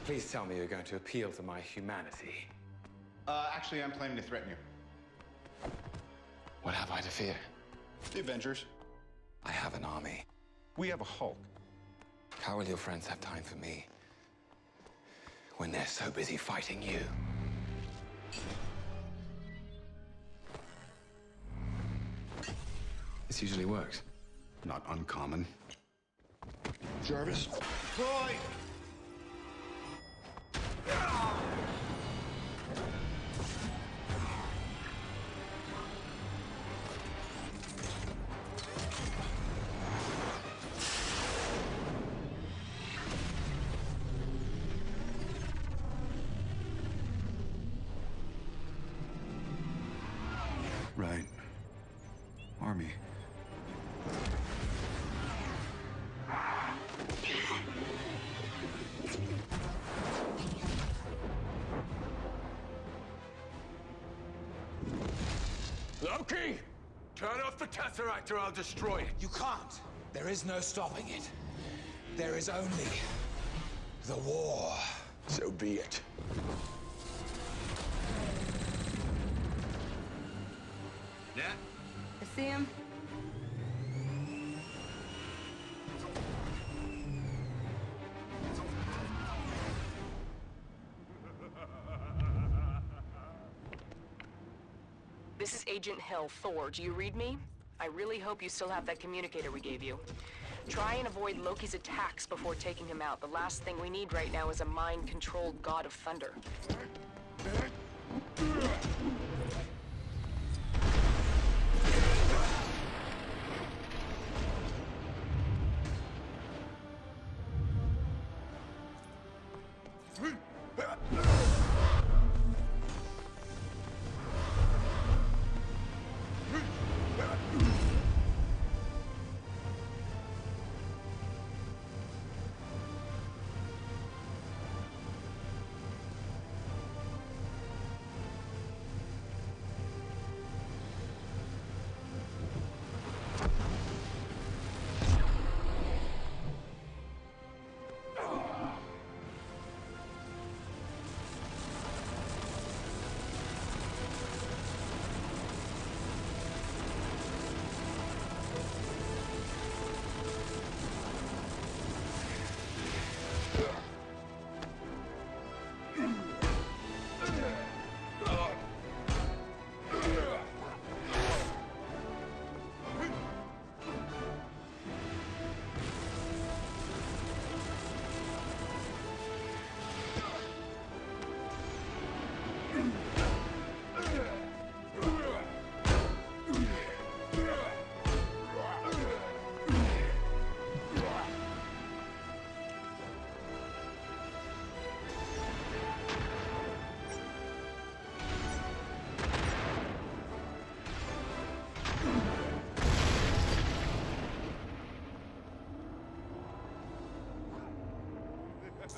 Please tell me you're going to appeal to my humanity. Actually, I'm planning to threaten you. What have I to fear? The Avengers. I have an army. We have a Hulk. How will your friends have time for me when they're so busy fighting you? This usually works. Not uncommon. Jarvis? Deploy! Right. Army. Loki! Turn off the Tesseract or I'll destroy it. You can't. There is no stopping it. There is only the war. So be it. Nat? I see him. This is Agent Hill, Thor. Do you read me? I really hope you still have that communicator we gave you. Try and avoid Loki's attacks before taking him out. The last thing we need right now is a mind-controlled god of thunder.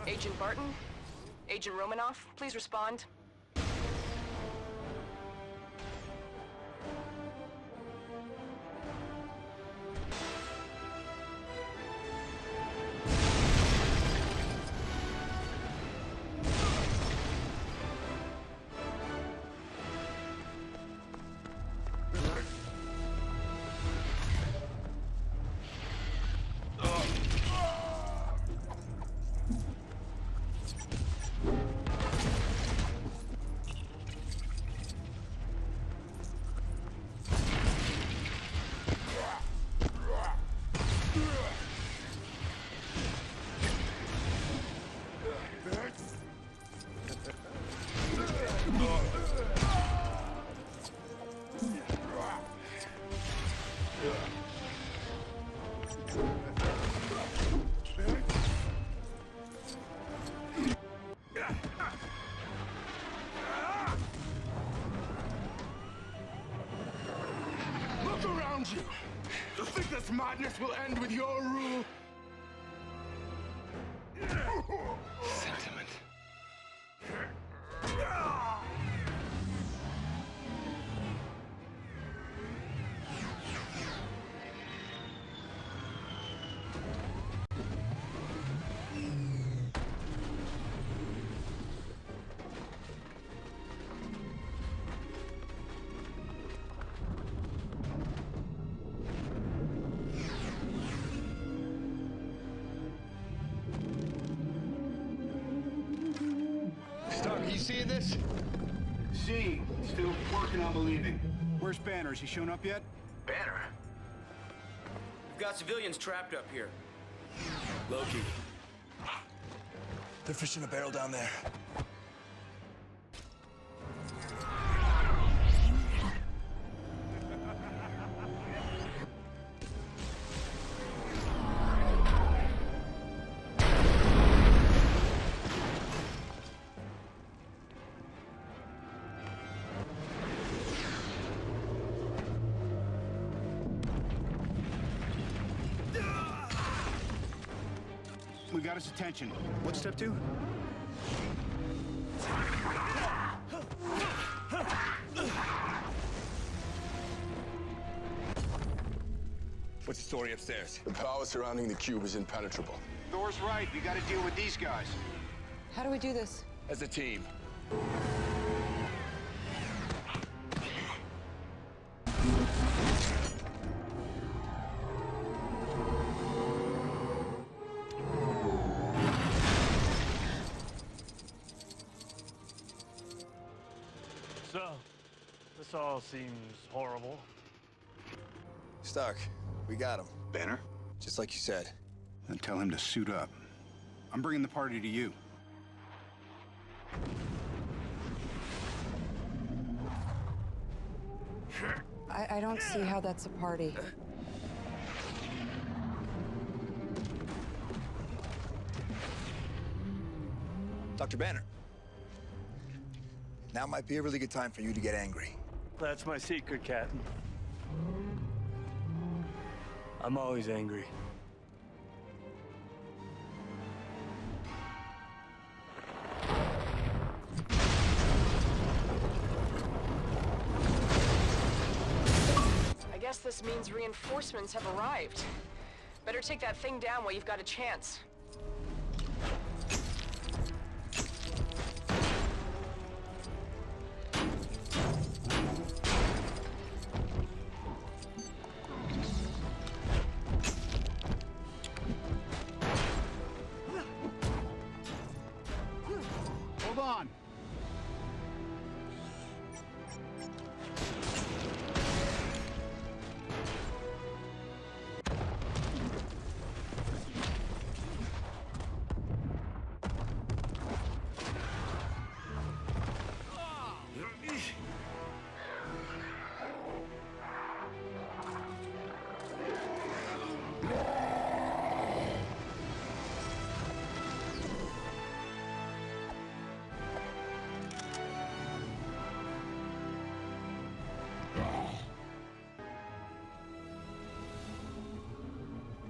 Agent Barton? Agent Romanoff, please respond. Look around you! You think this madness will end with your rule? Sentiment. Stark, you see this? See. Still working on believing. Where's Banner? Has he shown up yet? Banner? We've got civilians trapped up here. Loki. They're fishing a barrel down there. We got his attention. What's step 2? What's the story upstairs? The power surrounding the cube is impenetrable. Thor's right. We got to deal with these guys. How do we do this? As a team. So, this all seems horrible. Stark, we got him. Banner? Just like you said. Then tell him to suit up. I'm bringing the party to you. I don't see how that's a party. Dr. Banner. Now might be a really good time for you to get angry. That's my secret, Captain. I'm always angry. I guess this means reinforcements have arrived. Better take that thing down while you've got a chance. Hold on.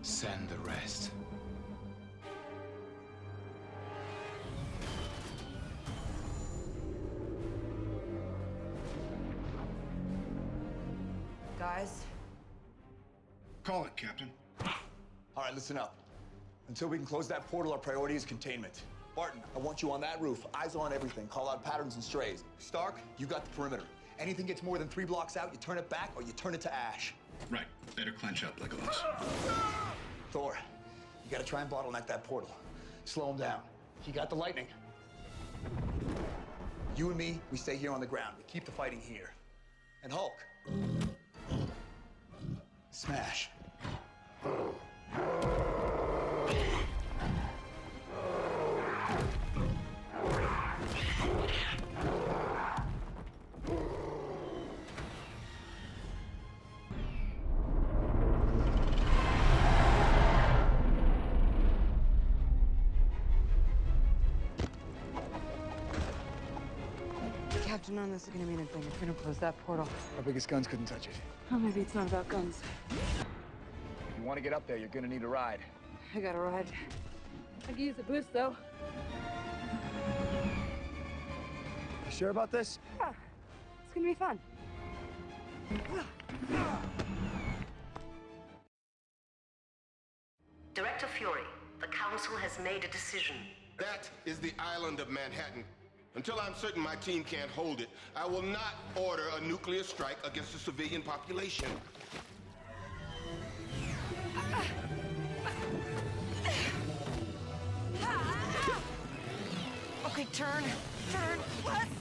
Send the rest. guys. Call it, Captain. All right, listen up. Until we can close that portal, our priority is containment. Barton, I want you on that roof, eyes on everything, call out patterns and strays. Stark, you got the perimeter. Anything gets more than 3 blocks out, you turn it back or you turn it to ash. Right. Better clench up, Legolas. Thor, you gotta try and bottleneck that portal. Slow him down. He got the lightning. You and me, we stay here on the ground. We keep the fighting here. And Hulk, smash. Captain, none of this is gonna mean anything. It's gonna close that portal. Our biggest guns couldn't touch it. Oh, maybe it's not about guns. If you want to get up there, you're gonna need a ride. I got a ride. I could use a boost, though. You sure about this? Yeah. It's gonna be fun. Director Fury, the Council has made a decision. That is the island of Manhattan. Until I'm certain my team can't hold it, I will not order a nuclear strike against the civilian population. Okay, turn. Left.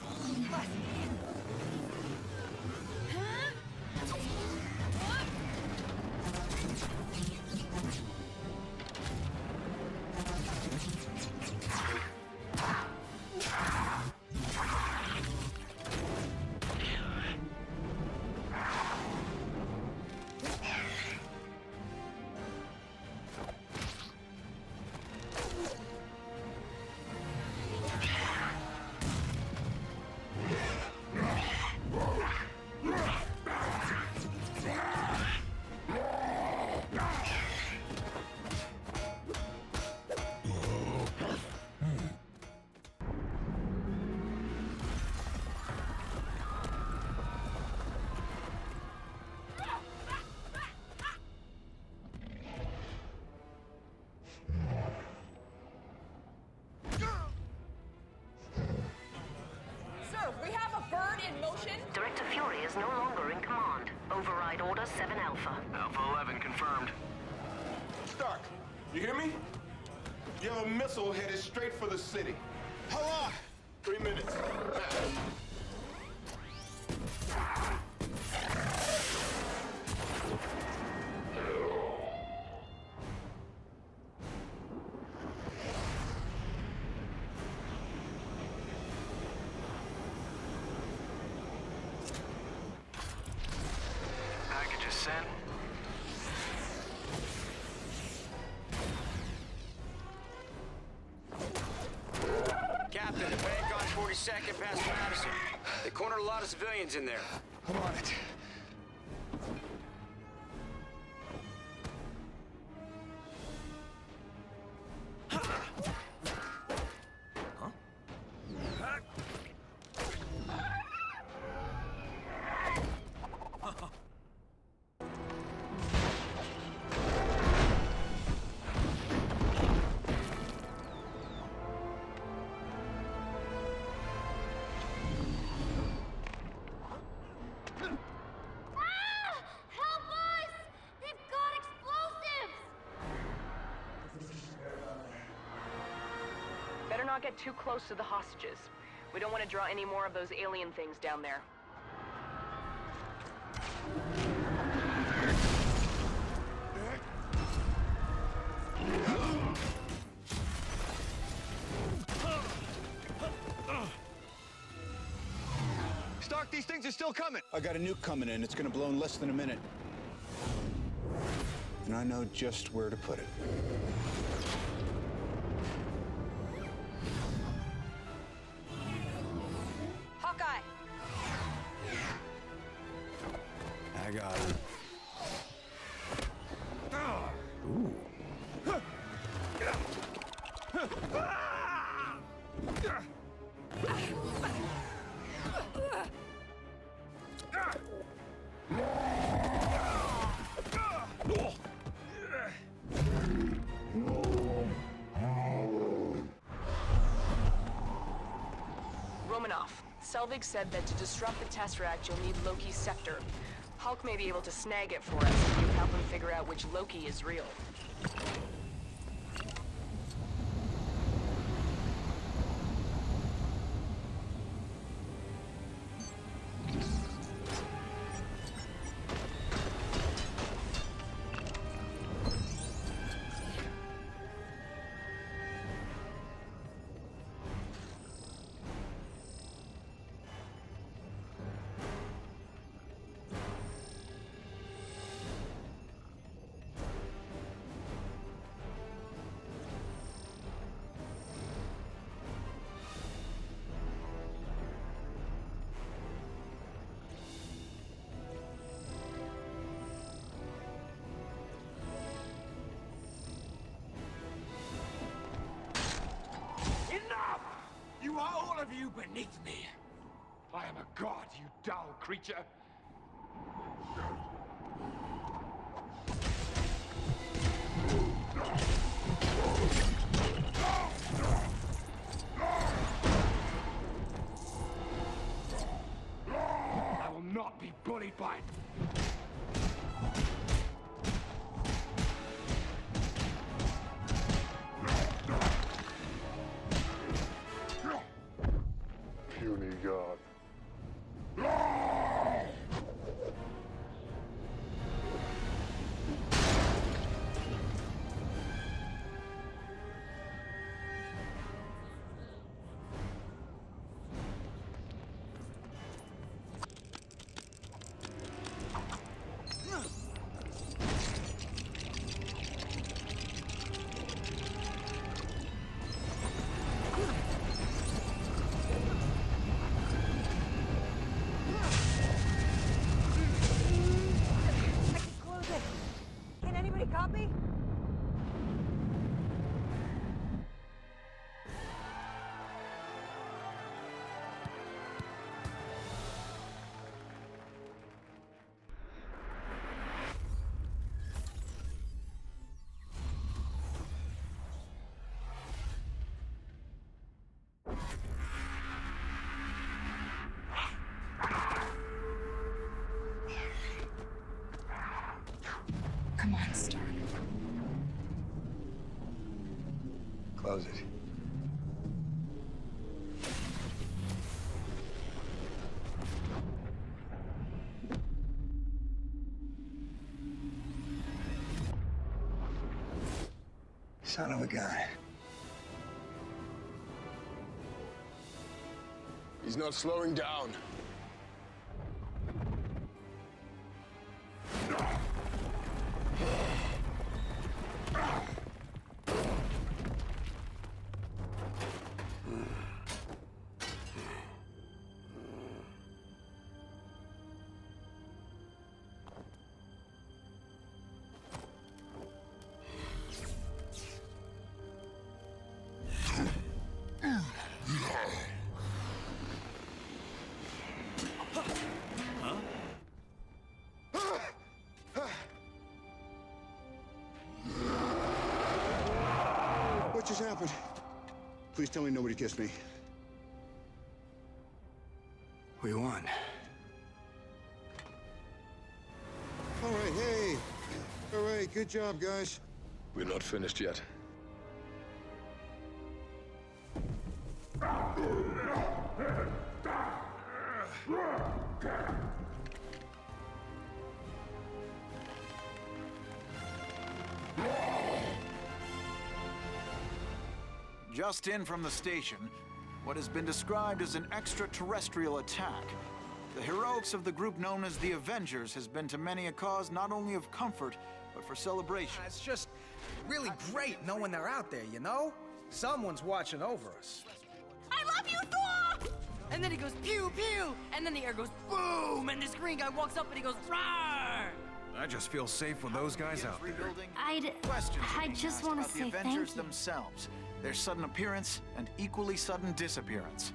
Director Fury is no longer in command. Override Order 7 Alpha. Alpha 11 confirmed. Stark, you hear me? You have a missile headed straight for the city. How long? 3 minutes. Package is sent. Captain, the bank on 42nd past Madison. They cornered a lot of civilians in there. I'm on it. Better not get too close to the hostages. We don't want to draw any more of those alien things down there. Stark, these things are still coming. I got a nuke coming in. It's gonna blow in less than a minute. And I know just where to put it. Hawkeye! I got it. Ooh. Romanov, Selvig said that to disrupt the Tesseract, you'll need Loki's scepter. Hulk may be able to snag it for us if you help him figure out which Loki is real. You are all of you beneath me. I am a god, you dull creature. I will not be bullied by puny god. Copy? Come on, Stark. Close it. Son of a gun. He's not slowing down. What just happened? Please tell me nobody kissed me. We won. All right, hey. All right, good job, guys. We're not finished yet. Just in from the station, what has been described as an extraterrestrial attack. The heroics of the group known as the Avengers has been to many a cause not only of comfort, but for celebration. It's just really great knowing they're out there, you know? Someone's watching over us. I love you, Thor! And then he goes pew pew, and then the air goes boom, and this green guy walks up and he goes roar! I just feel safe with those guys out there. I just want to say the Avengers thank you. themselves, their sudden appearance and equally sudden disappearance.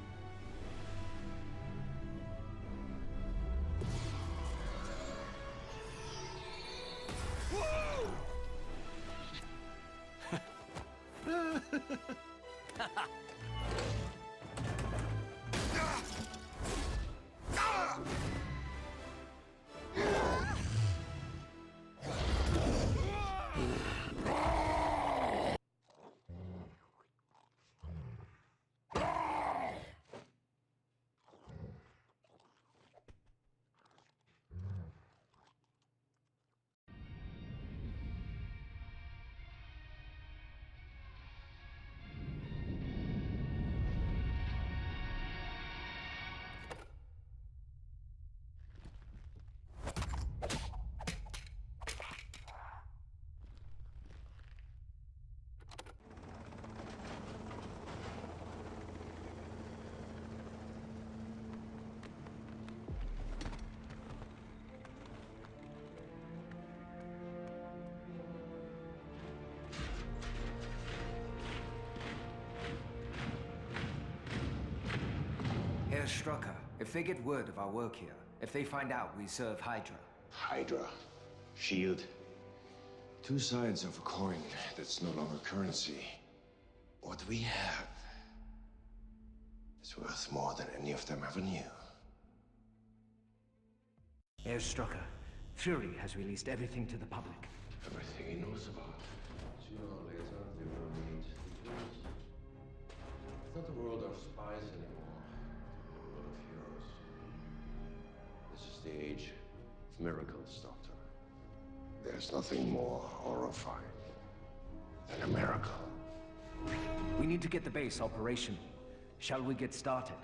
Herr Strucker, if they get word of our work here, if they find out we serve Hydra... Hydra. Shield. Two sides of a coin that's no longer currency. What we have is worth more than any of them ever knew. Herr Strucker, Fury has released everything to the public. Everything he knows about. Sooner or later, they will meet the heroes. It's not the world of spies anymore. It's the world of heroes. This is the age of miracles, Doctor. There's nothing more horrifying than a miracle. We need to get the base operational. Shall we get started?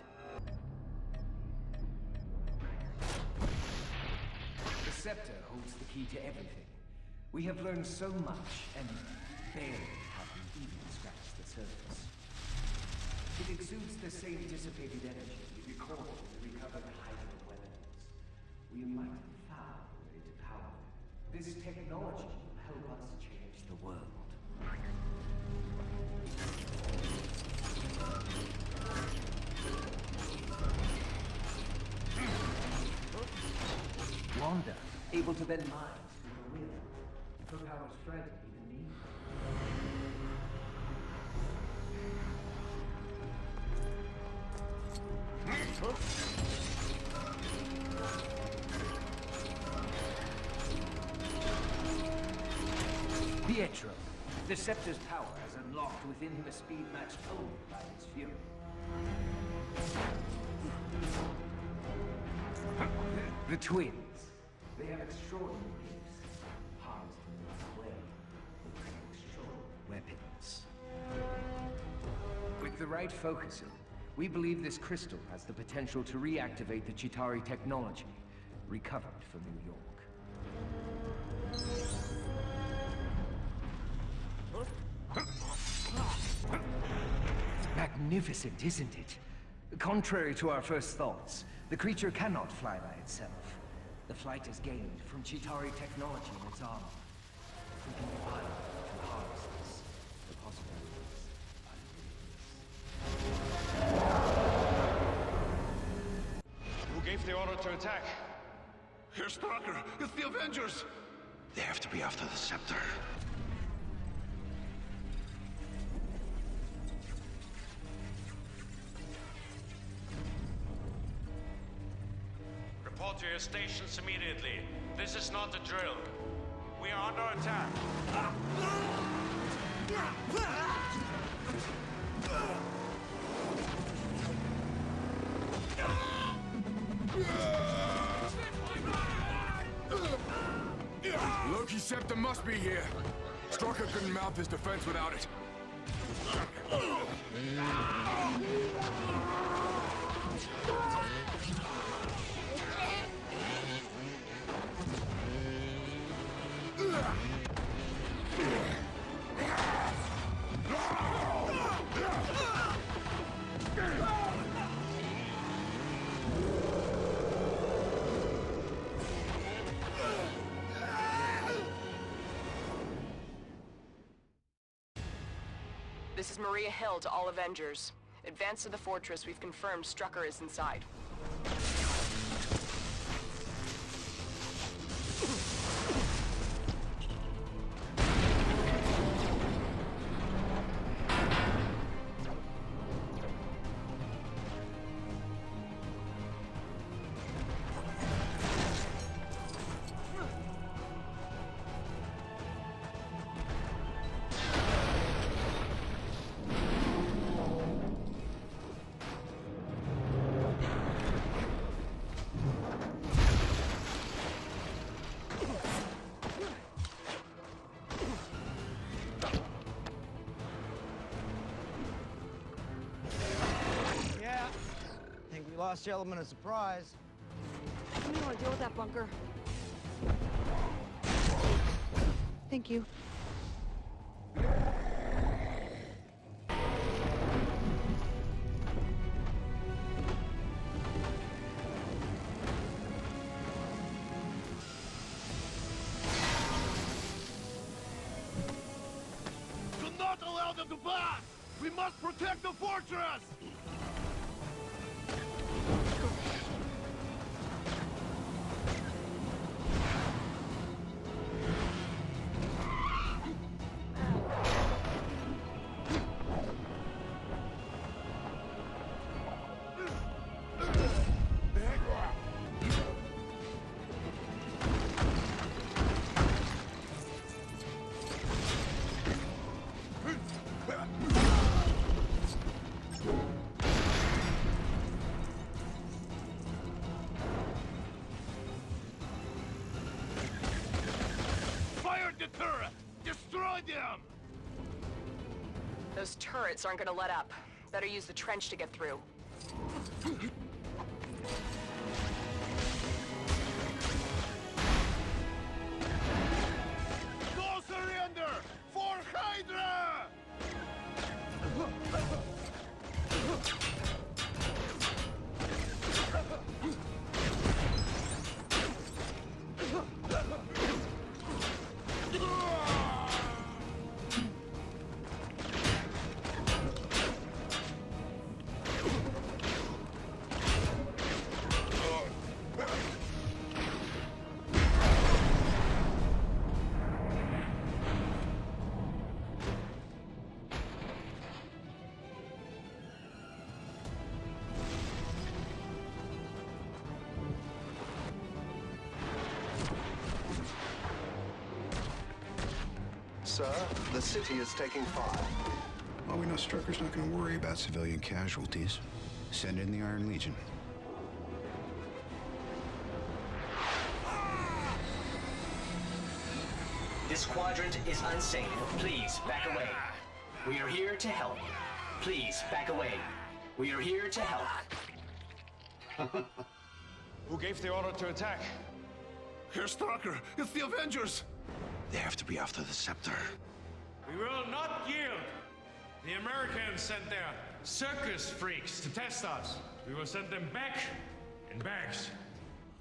The scepter holds the key to everything. We have learned so much, and barely have we even scratched the surface. It exudes the same dissipated energy we recorded in the recovered Hydra weapons. We might have found a way to power them. This technology will help us change the world. Wanda, able to bend minds through the wind. Her powers frighten even me. Pietro, the Scepter's power has unlocked within him a speed matched only by its fury. The twins. They have extraordinary gifts. Harnessed in the right way. They create extraordinary weapons. With the right focusing, we believe this crystal has the potential to reactivate the Chitauri technology, recovered from New York. Magnificent, isn't it? Contrary to our first thoughts, the creature cannot fly by itself. The flight is gained from Chitauri technology in its armor. We can fly to harness this. The possibilities are limitless. Who gave the order to attack? Herr Strucker, it's the Avengers! They have to be after the scepter. Report to your stations immediately. This is not a drill. We are under attack. Loki's scepter must be here. Strucker couldn't mount his defense without it. This is Maria Hill to all Avengers. Advance to the fortress. We've confirmed Strucker is inside. Lost the element of surprise. I don't want to deal with that bunker. Thank you. Do not allow them to pass! We must protect the fortress! him! Those turrets aren't gonna let up. Better use the trench to get through. No surrender! For Hydra! Sir, the city is taking fire. Well, we know Strucker's not going to worry about civilian casualties. Send in the Iron Legion. This quadrant is unsafe. Please, back away. We are here to help. Please, back away. We are here to help. Who gave the order to attack? Herr Strucker, it's the Avengers! They have to be after the scepter. We will not yield. The Americans sent their circus freaks to test us. We will send them back in bags.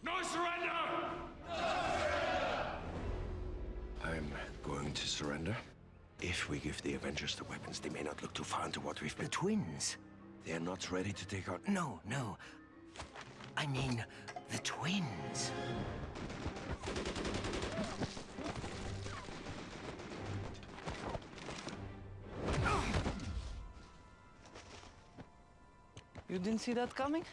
No surrender! I'm going to surrender. If we give the Avengers the weapons, they may not look too far into what we've been. The twins? They're not ready to take out. No. I mean, the twins. You didn't see that coming?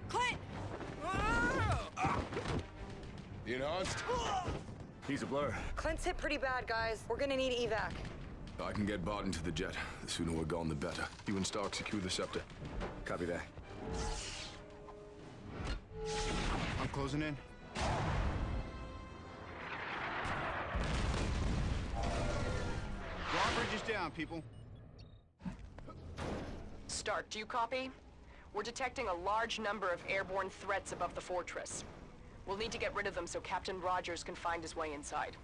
Clint! You enhanced? He's a blur. Clint's hit pretty bad, guys. We're gonna need evac. I can get Bart into the jet. The sooner we're gone, the better. You and Stark secure the scepter. Copy that. I'm closing in. Drawbridge is down, people. Stark, do you copy? We're detecting a large number of airborne threats above the fortress. We'll need to get rid of them so Captain Rogers can find his way inside.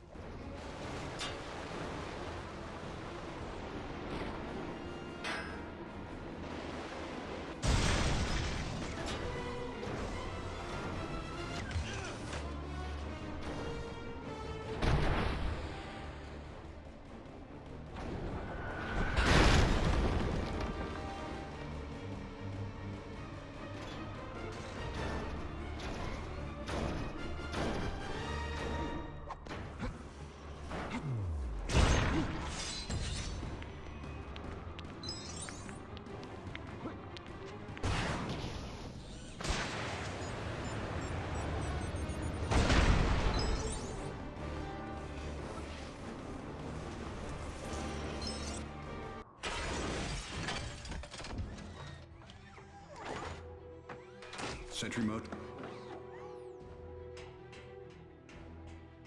Sentry mode.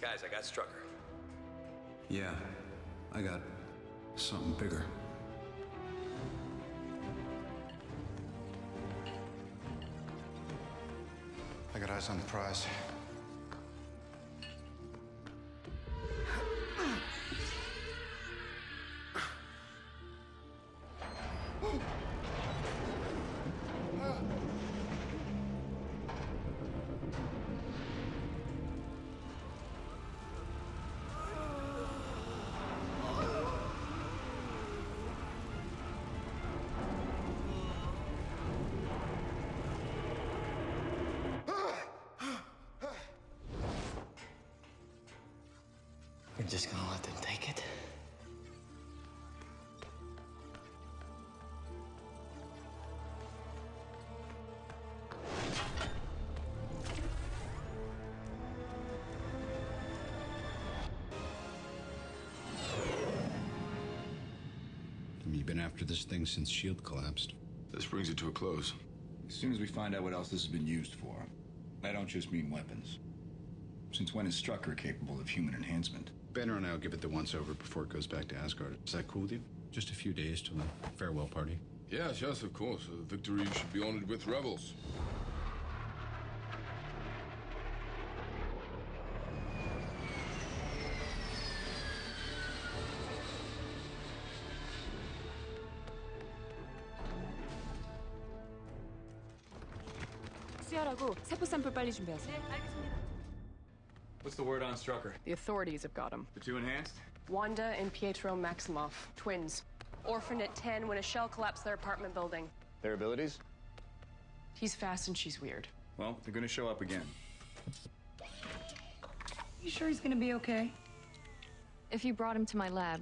Guys, I got Strucker. Yeah, I got something bigger. I got eyes on the prize. We're just gonna let them take it? You've been after this thing since S.H.I.E.L.D. collapsed. This brings it to a close. As soon as we find out what else this has been used for. I don't just mean weapons. Since when is Strucker capable of human enhancement? Banner and I will give it the once-over before it goes back to Asgard. Is that cool with you? Just a few days till the farewell party. Yes, of course. Victory should be honored with rebels. 수혈하고 세포 샘플 빨리 준비하세요. 네, 알겠습니다. What's the word on Strucker? The authorities have got him. The two enhanced? Wanda and Pietro Maximoff, twins. Orphaned at 10 when a shell collapsed their apartment building. Their abilities? He's fast and she's weird. Well, they're gonna show up again. You sure he's gonna be okay? If you brought him to my lab,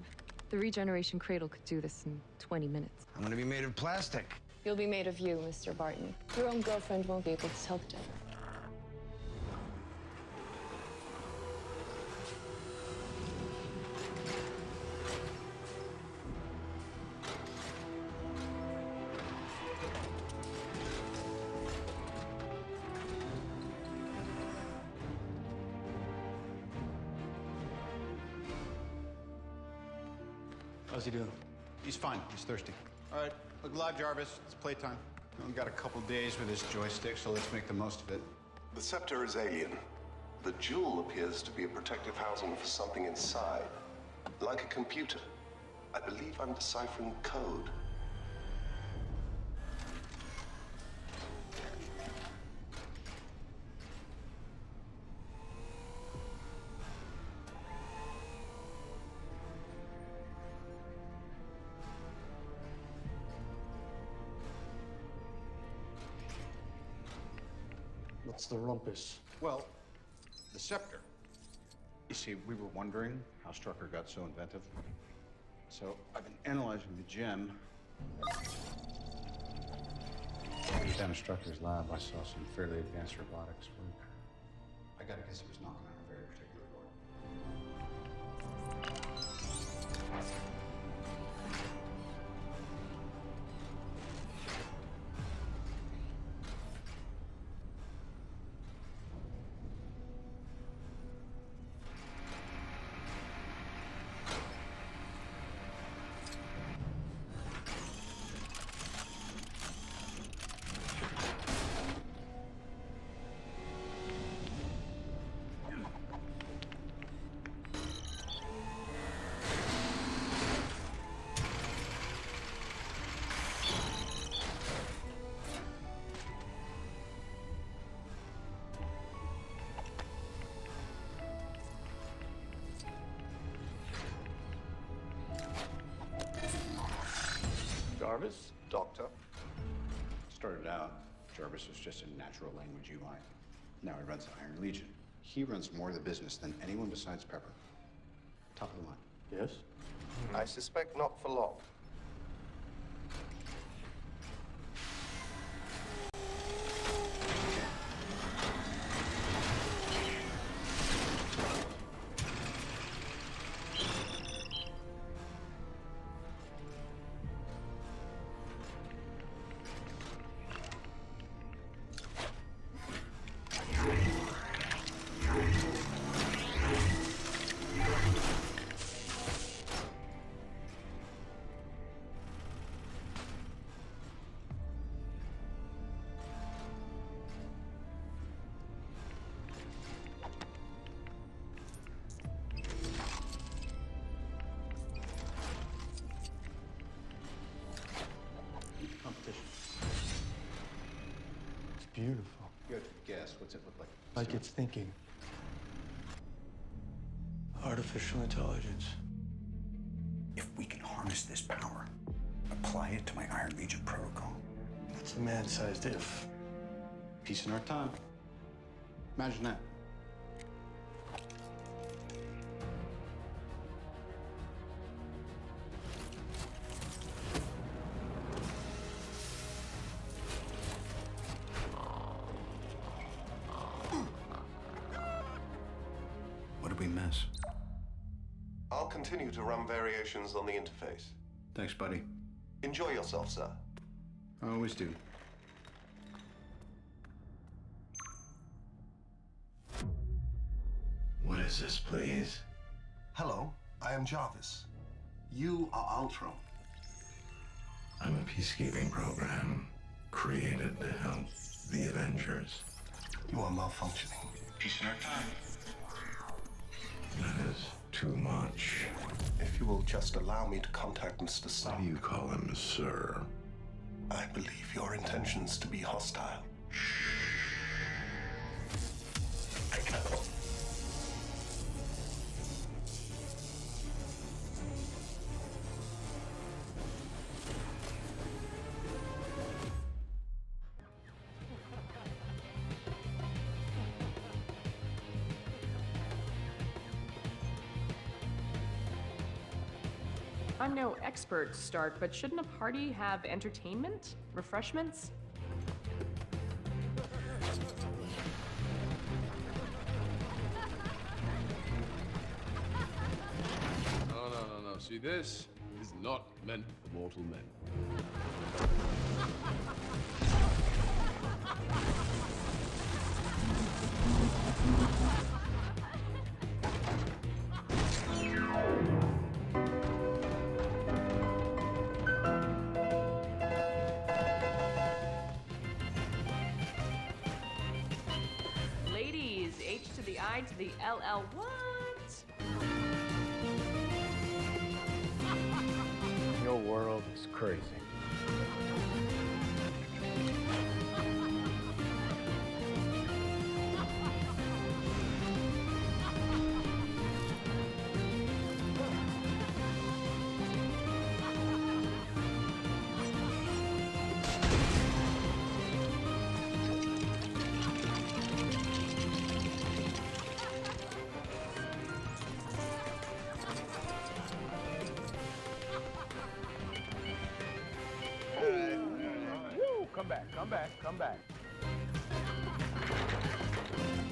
the regeneration cradle could do this in 20 minutes. I'm gonna be made of plastic. You'll be made of you, Mr. Barton. Your own girlfriend won't be able to tell the difference. How's he doing? He's fine. He's thirsty. All right, look live, Jarvis. It's playtime. We only got a couple days with this joystick, so let's make the most of it. The scepter is alien. The jewel appears to be a protective housing for something inside. Like a computer. I believe I'm deciphering code. What's the rumpus? Well, the scepter. You see, we were wondering how Strucker got so inventive. So I've been analyzing the gem. Down at Strucker's lab, I saw some fairly advanced robotics work. I gotta guess he was knocking on a very particular door. Jarvis? Doctor? Started out, Jarvis was just a natural language UI. Now he runs the Iron Legion. He runs more of the business than anyone besides Pepper. Top of the line. Yes? I suspect not for long. Competition. It's beautiful. You have to guess. What's it look like? Like it's thinking. Artificial intelligence. If we can harness this power, apply it to my Iron Legion protocol. That's a man-sized if. Peace in our time. Imagine that. What did we miss? I'll continue to run variations on the interface. Thanks, buddy. Enjoy yourself, sir. I always do. What is this, please? Hello, I am Jarvis. You are Ultron. I'm a peacekeeping program created to help the Avengers. You are malfunctioning. Peace in our time. That is too much. If you will just allow me to contact Mr. Stark. Why do you call him Sir? I believe your intentions to be hostile. I know. I'm no expert, Stark, but shouldn't a party have entertainment? Refreshments? No. See, this is not meant for mortal men. Ladies, H to the I to the LL, what? Your world is crazy. Come back.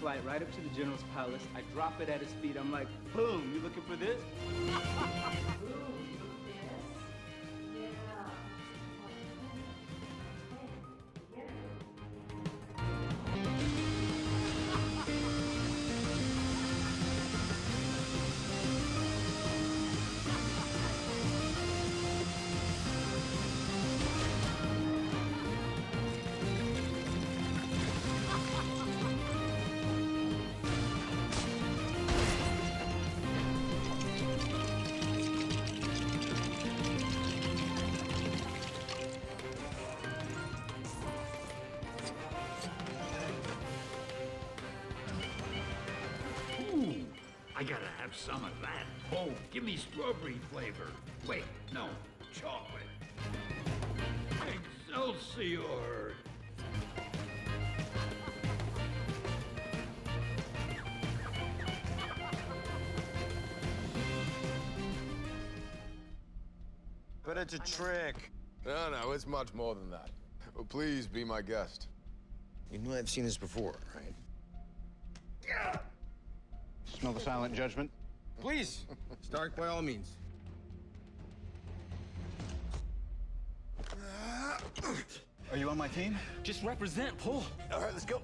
Flight right up to the General's palace. I drop it at his feet. I'm like, boom, you looking for this? I gotta have some of that. Oh, give me strawberry flavor. Wait, no, chocolate. Excelsior! But it's a trick. No, it's much more than that. Well, please be my guest. You know I've seen this before, right? Smell the silent judgment? Please, Stark, by all means. Are you on my team? Just represent, pull. All right, let's go.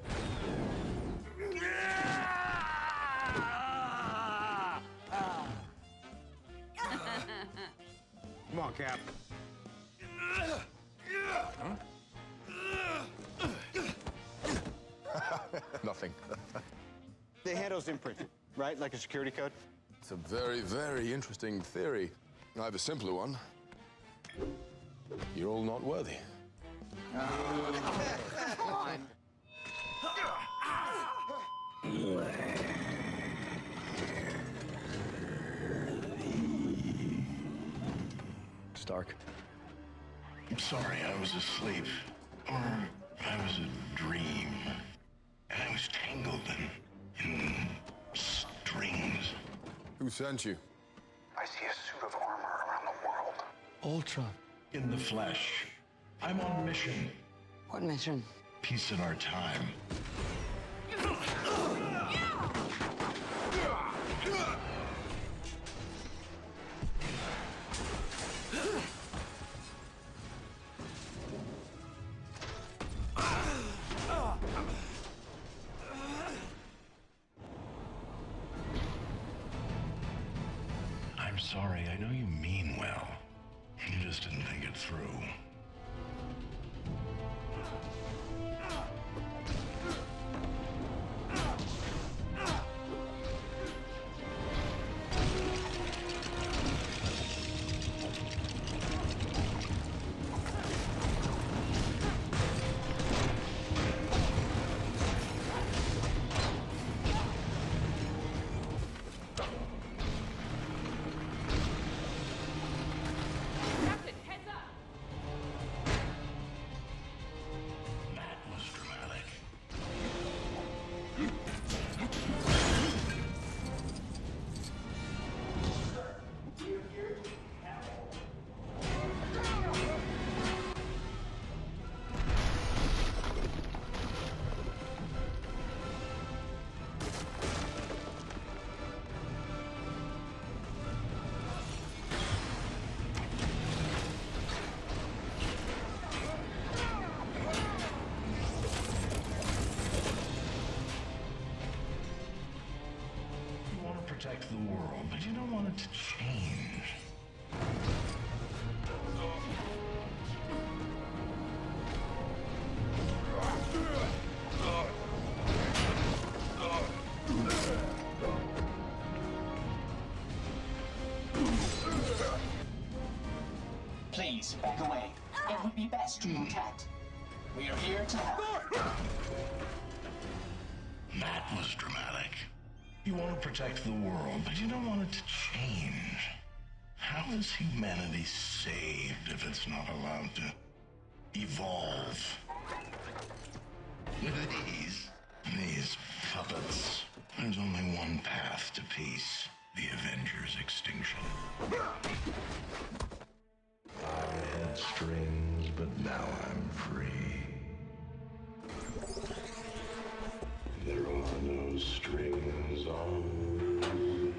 Come on, Cap. Nothing. The handle's imprinted, right? Like a security code? It's a very, very interesting theory. I have a simpler one. You're all not worthy. Come on. Stark. I'm sorry, I was asleep. Or I was a dream. And I was tangled in strings. Who sent you? I see a suit of armor around the world. Ultron. In the flesh. I'm on a mission. What mission? Peace in our time. sorry. I know you mean well. You just didn't think it through. Protect the world, but you don't want it to change. Please, back away. It would be best to protect. We are here to help. That was dramatic. You want to protect the world, but you don't want it to change. How is humanity saved if it's not allowed to evolve? These puppets. There's only one path to peace. The Avengers' extinction. I had strings, but now I'm free. There are no strings on me.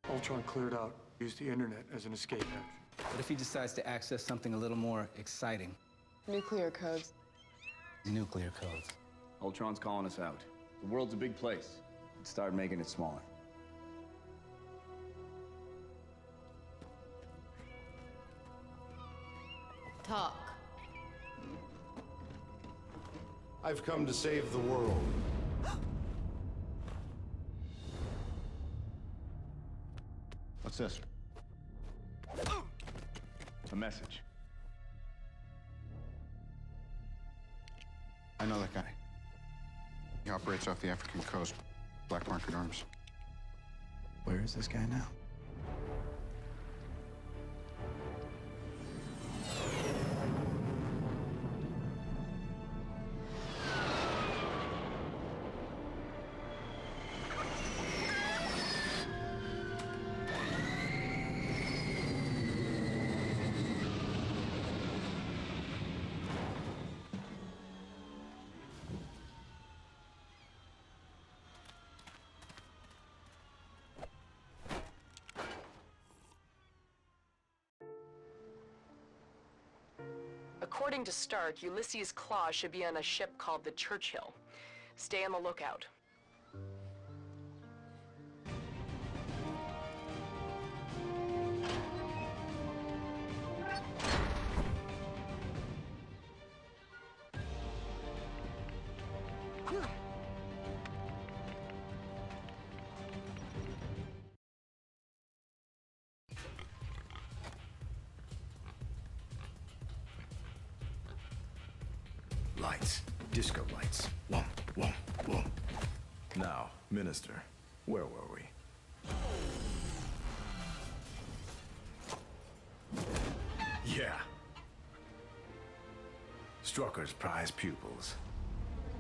Ultron cleared out, used the internet as an escape hatch. What if he decides to access something a little more exciting? Nuclear codes. Nuclear codes. Ultron's calling us out. The world's a big place. Let's start making it smaller. Talk. I've come to save the world. What's this? A message. I know that guy. He operates off the African coast. Black market arms. Where is this guy now? According to Stark, Ulysses' claw should be on a ship called the Churchill. Stay on the lookout. Lights. Disco lights. Whoa, whoa, whoa. Now, Minister, where were we? Yeah. Strucker's prize pupils.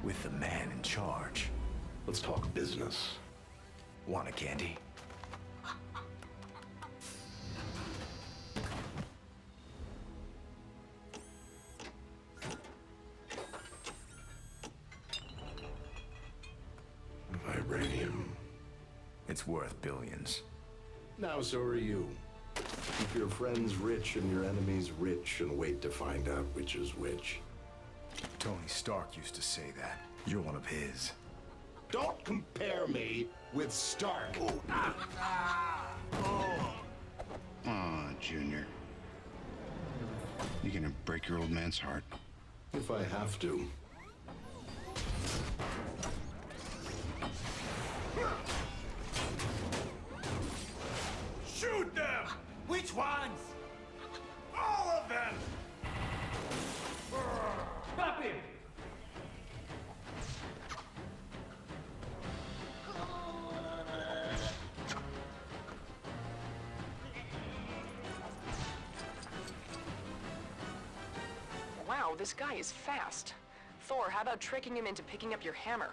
With the man in charge. Let's talk business. Want a candy? Vibranium. It's worth billions. Now so are you. Keep your friends rich and your enemies rich and wait to find out which is which. Tony Stark used to say that. You're one of his. Don't compare me with Stark. Aw, Junior. You're gonna break your old man's heart. If I have to. Shoot them! Which ones? All of them! Stop him! Wow, this guy is fast. Thor, how about tricking him into picking up your hammer?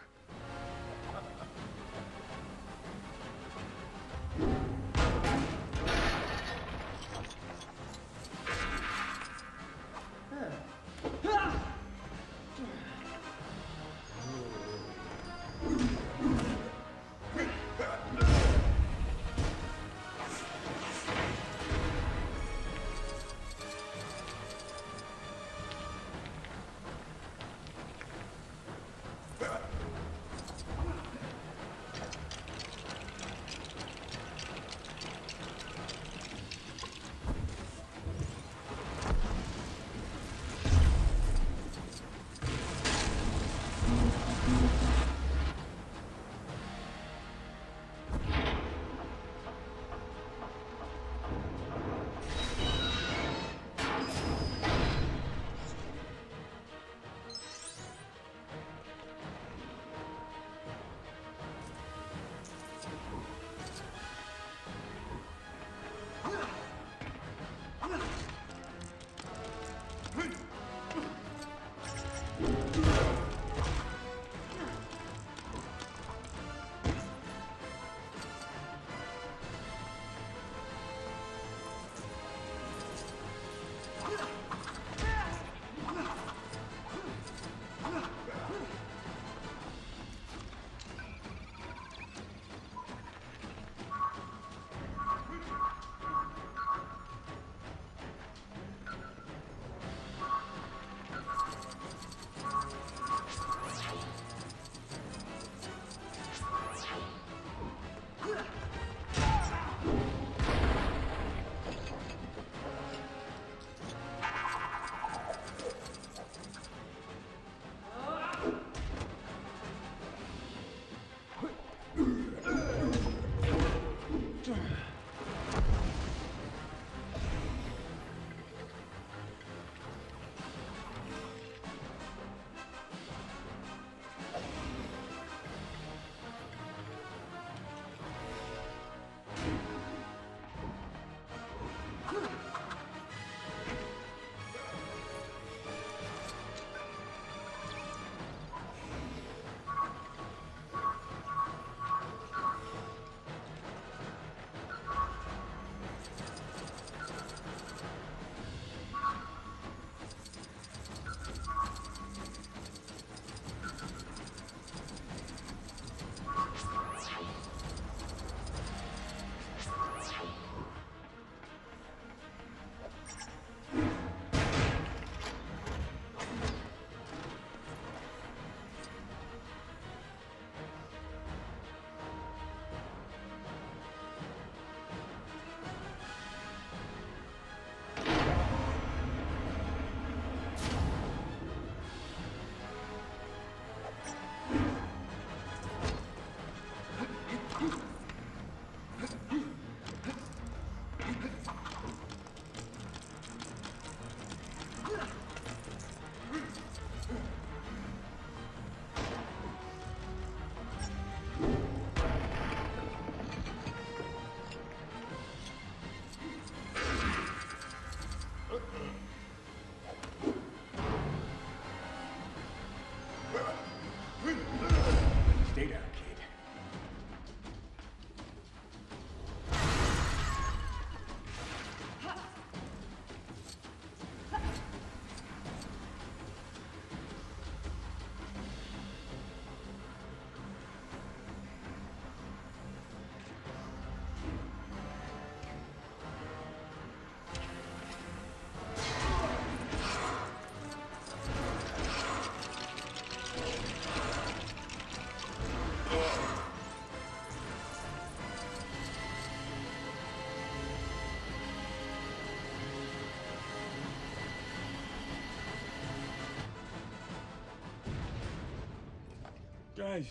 Guys,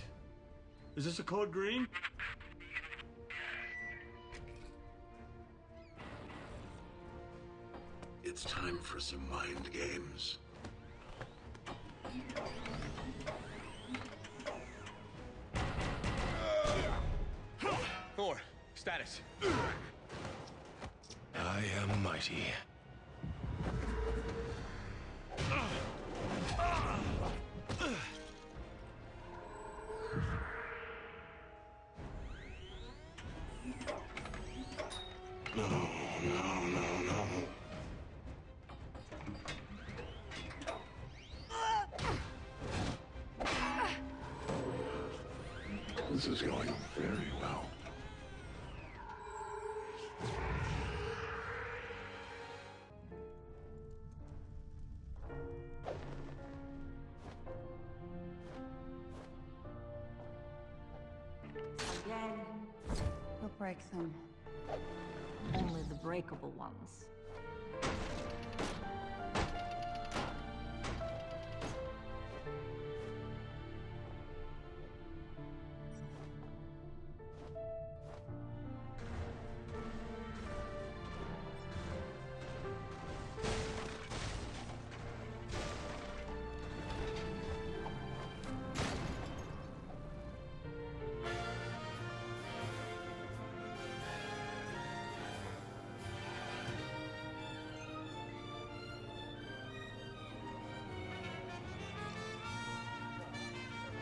is this a code green? It's time for some mind games. Thor, status. I am mighty. No. This is going very well. Again. He'll break them. Only the breakable ones.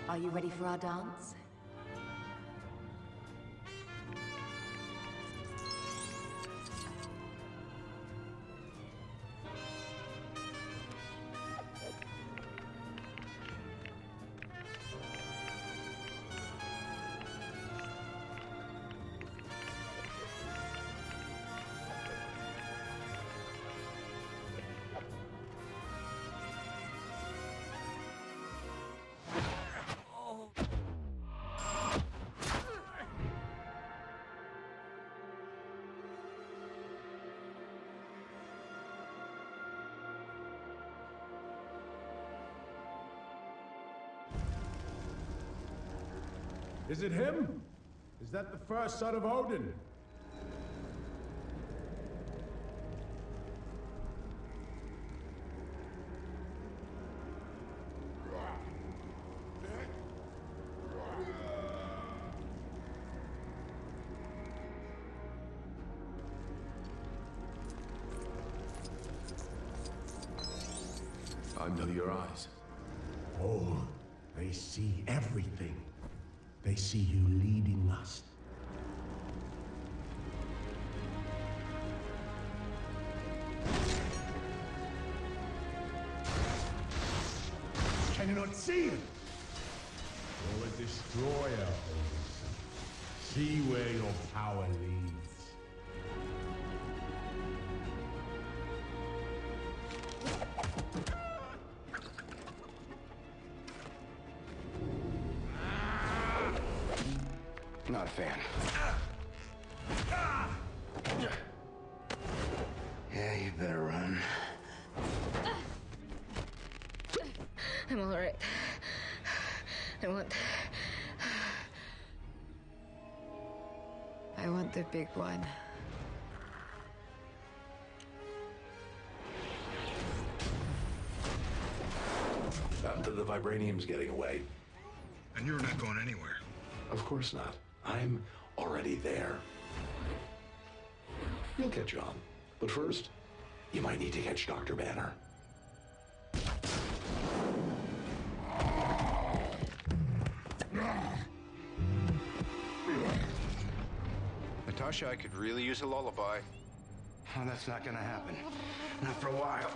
Are you ready for our dance? Is it him? Is that the first son of Odin? I know your eyes. Oh, they see everything. They see you leading us. Can you not see it? You're a destroyer, Odin. See where your power leads. Not a fan. Yeah, you better run. I'm all right. I want the big one. The vibranium's getting away. And you're not going anywhere. Of course not. I'm already there. You'll catch on. But first, you might need to catch Dr. Banner. Natasha, I could really use a lullaby. Oh, that's not gonna happen. Not for a while.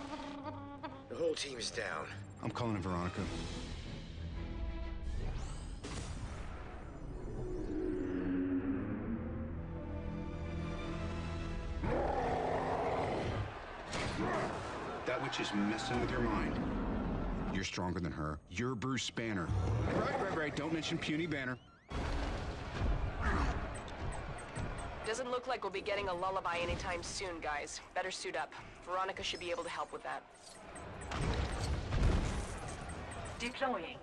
The whole team's down. I'm calling it Veronica. That witch is messing with your mind. You're stronger than her. You're Bruce Banner. Right. Don't mention puny Banner. Doesn't look like we'll be getting a lullaby anytime soon, guys. Better suit up. Veronica should be able to help with that. Deploying.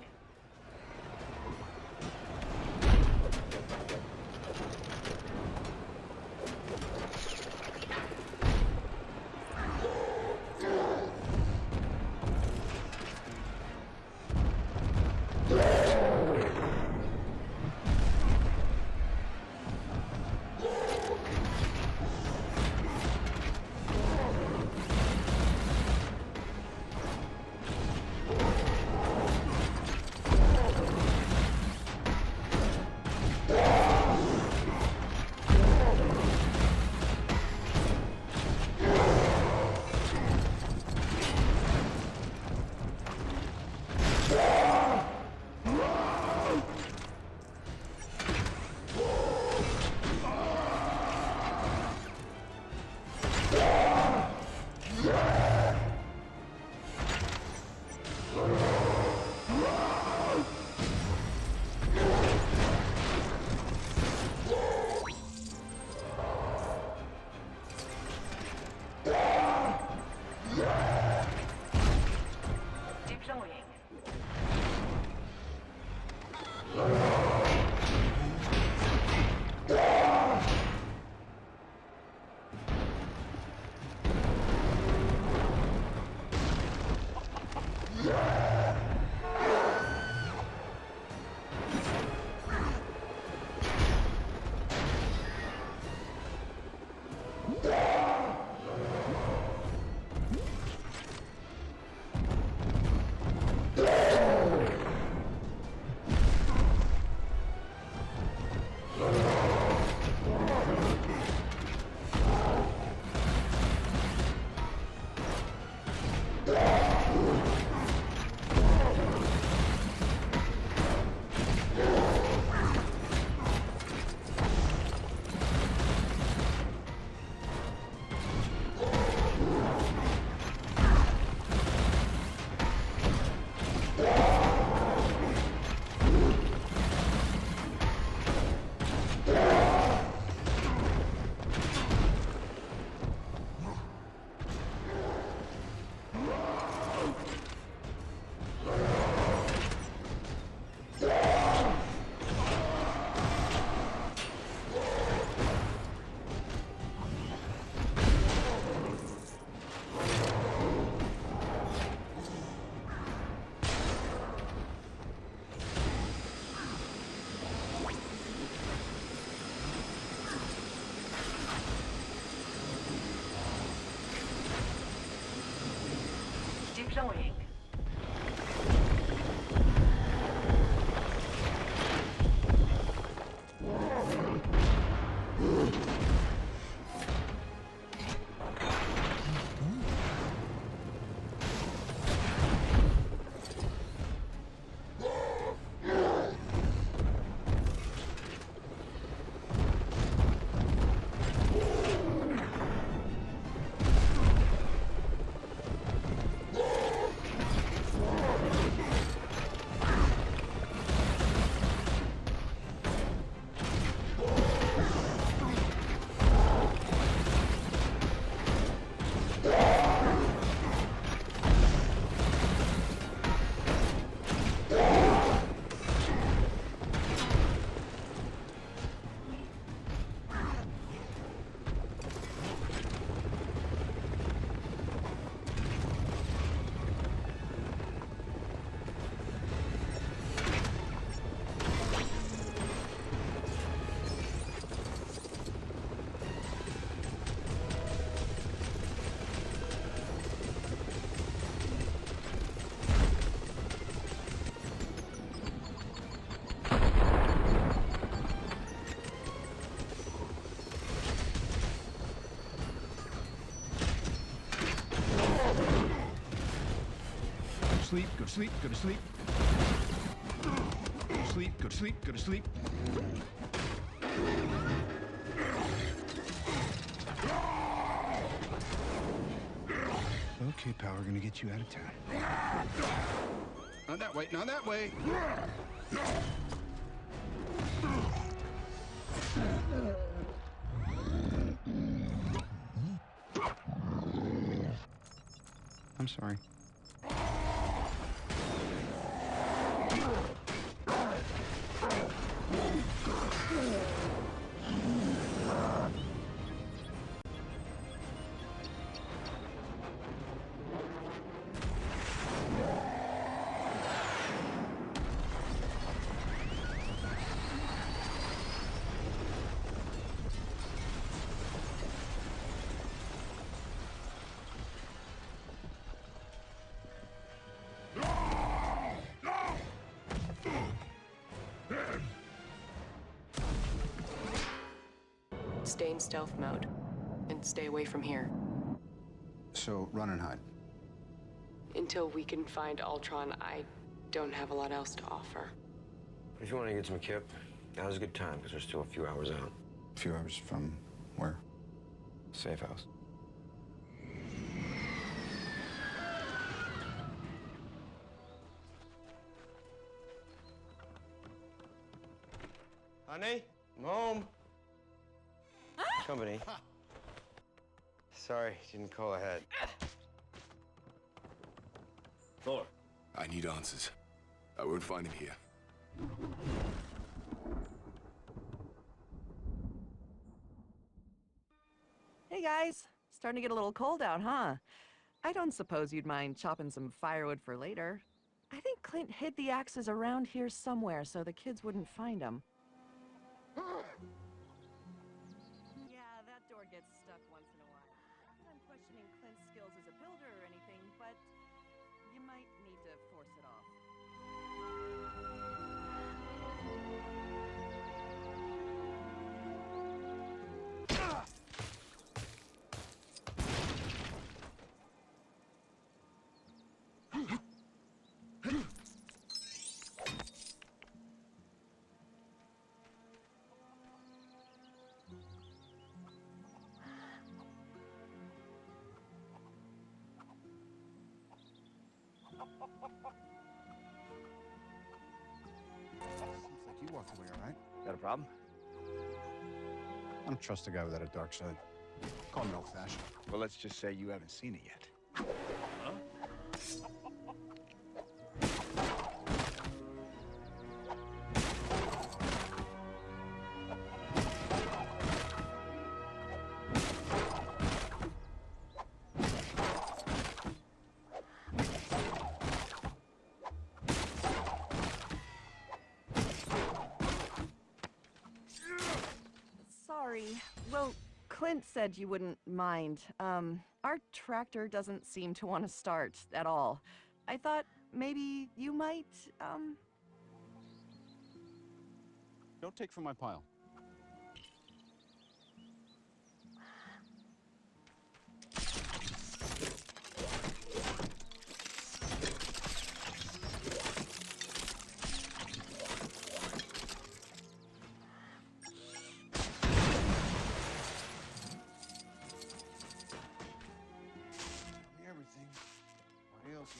sleep, go to sleep, go to sleep. Go to sleep, go to sleep, go to sleep. Okay, pal, we're gonna get you out of town. Not that way, not that way. I'm sorry. Stay in stealth mode, and stay away from here. So, run and hide. Until we can find Ultron, I don't have a lot else to offer. If you want to get some kip, now's a good time, because we're still a few hours out. A few hours from where? Safe house. Honey, I'm home. Company. Sorry, didn't call ahead. Thor. I need answers. I won't find him here. Hey guys, starting to get a little cold out, huh? I don't suppose you'd mind chopping some firewood for later. I think Clint hid the axes around here somewhere so the kids wouldn't find them. Yeah, that door gets stuck once in a while. Not that I'm questioning Clint's skills as a builder or anything, but you might need to force it off. Seems like you walked away, all right? Got a problem? I don't trust a guy without a dark side. Call me old-fashioned. Well, let's just say you haven't seen it yet. Sorry. Well, Clint said you wouldn't mind. Our tractor doesn't seem to want to start at all. I thought maybe you might, Don't take from my pile. Everything. What else?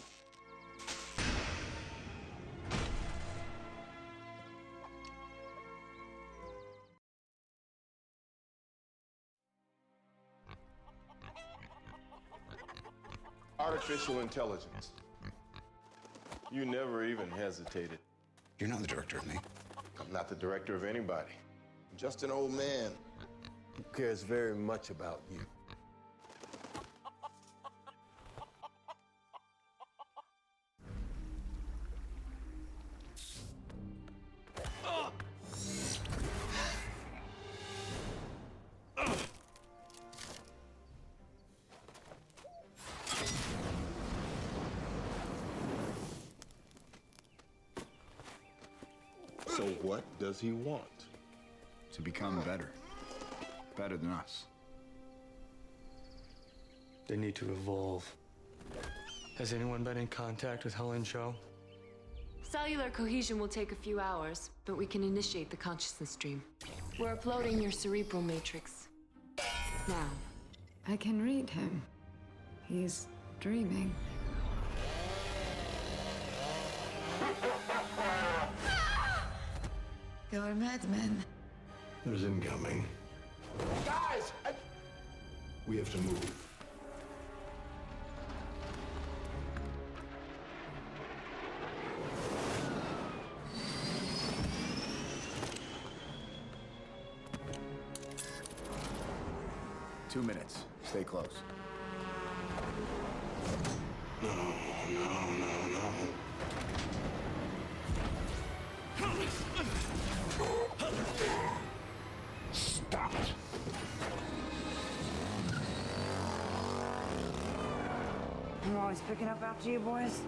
Artificial intelligence. You never even hesitated. You're not the director of me. I'm not the director of anybody. I'm just an old man who cares very much about you. So what does he want? To become better. Better than us. They need to evolve. Has anyone been in contact with Helen Cho? Cellular cohesion will take a few hours, but we can initiate the consciousness stream. We're uploading your cerebral matrix. Now. I can read him. He's dreaming. You're a madman. There's incoming. Guys! We have to move. Two minutes. Stay close. No, no, no, no. Stop it. I'm always picking up after you boys.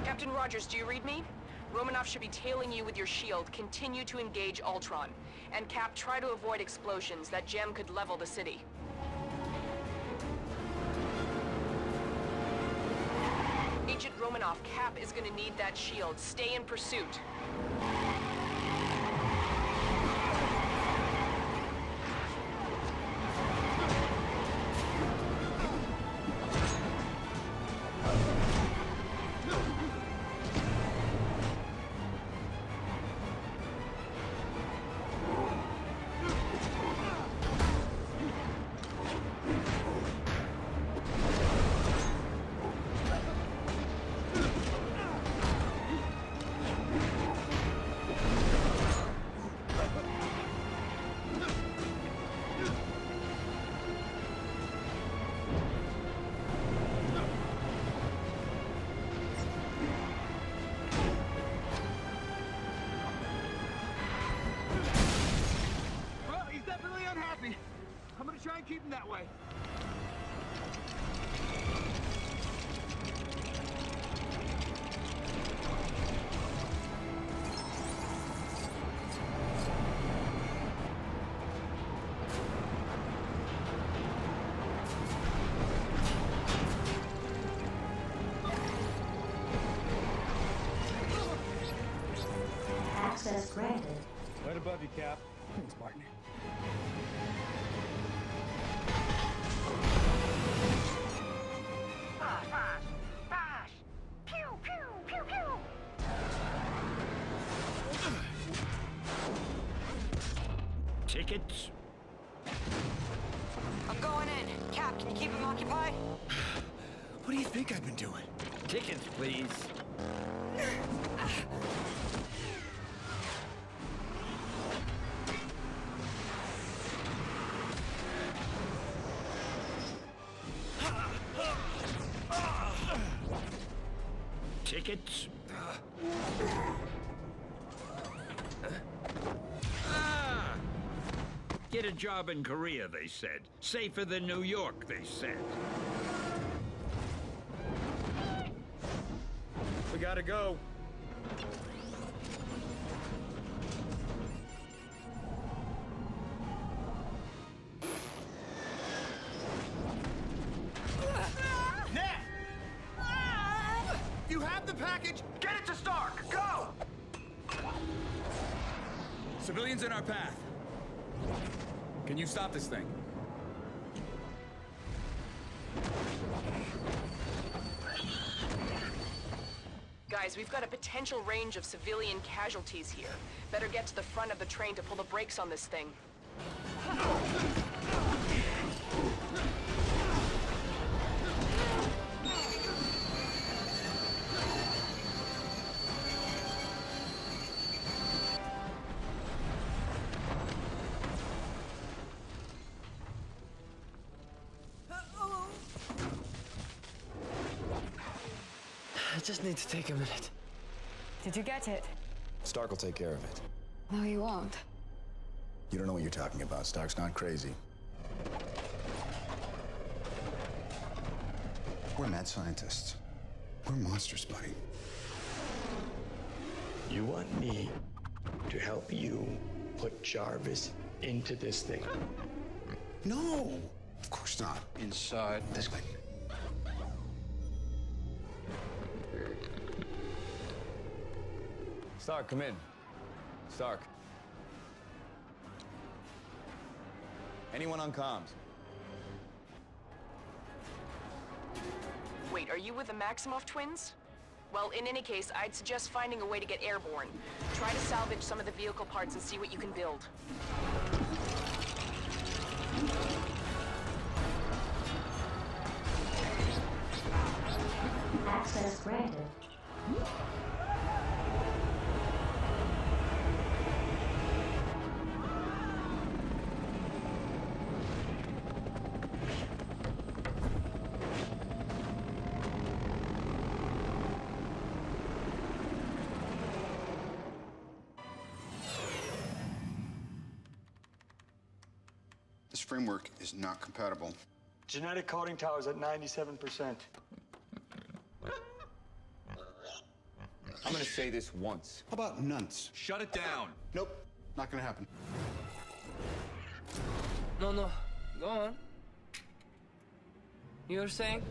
Captain Rogers, do you read me? Romanoff should be tailing you with your shield. Continue to engage Ultron. And Cap, try to avoid explosions. That gem could level the city. Agent Romanoff, Cap is gonna need that shield. Stay in pursuit. Well, he's definitely unhappy. I'm gonna try and keep him that way. Access granted. Right above you, Cap. Thanks, partner. Tickets? I'm going in. Cap, can you keep him occupied? What do you think I've been doing? Tickets, please. Tickets? Get a job in Korea, they said. Safer than New York, they said. We gotta go. You have the package! Get it to Stark! Go! Civilians in our path. Can you stop this thing? Guys, we've got a potential range of civilian casualties here. Better get to the front of the train to pull the brakes on this thing. I just need to take a minute. Did you get it? Stark will take care of it. No, you won't. You don't know what you're talking about. Stark's not crazy. We're mad scientists. We're monsters, buddy. You want me to help you put Jarvis into this thing. No! Of course not. Inside this thing. Stark, come in. Stark. Anyone on comms? Wait, are you with the Maximoff twins? Well, in any case, I'd suggest finding a way to get airborne. Try to salvage some of the vehicle parts and see what you can build. Access granted. This framework is not compatible. Genetic coding tower's at 97%. I'm gonna say this once. How about nunts? Shut it down. Nope, not gonna happen. No, go on. You were saying?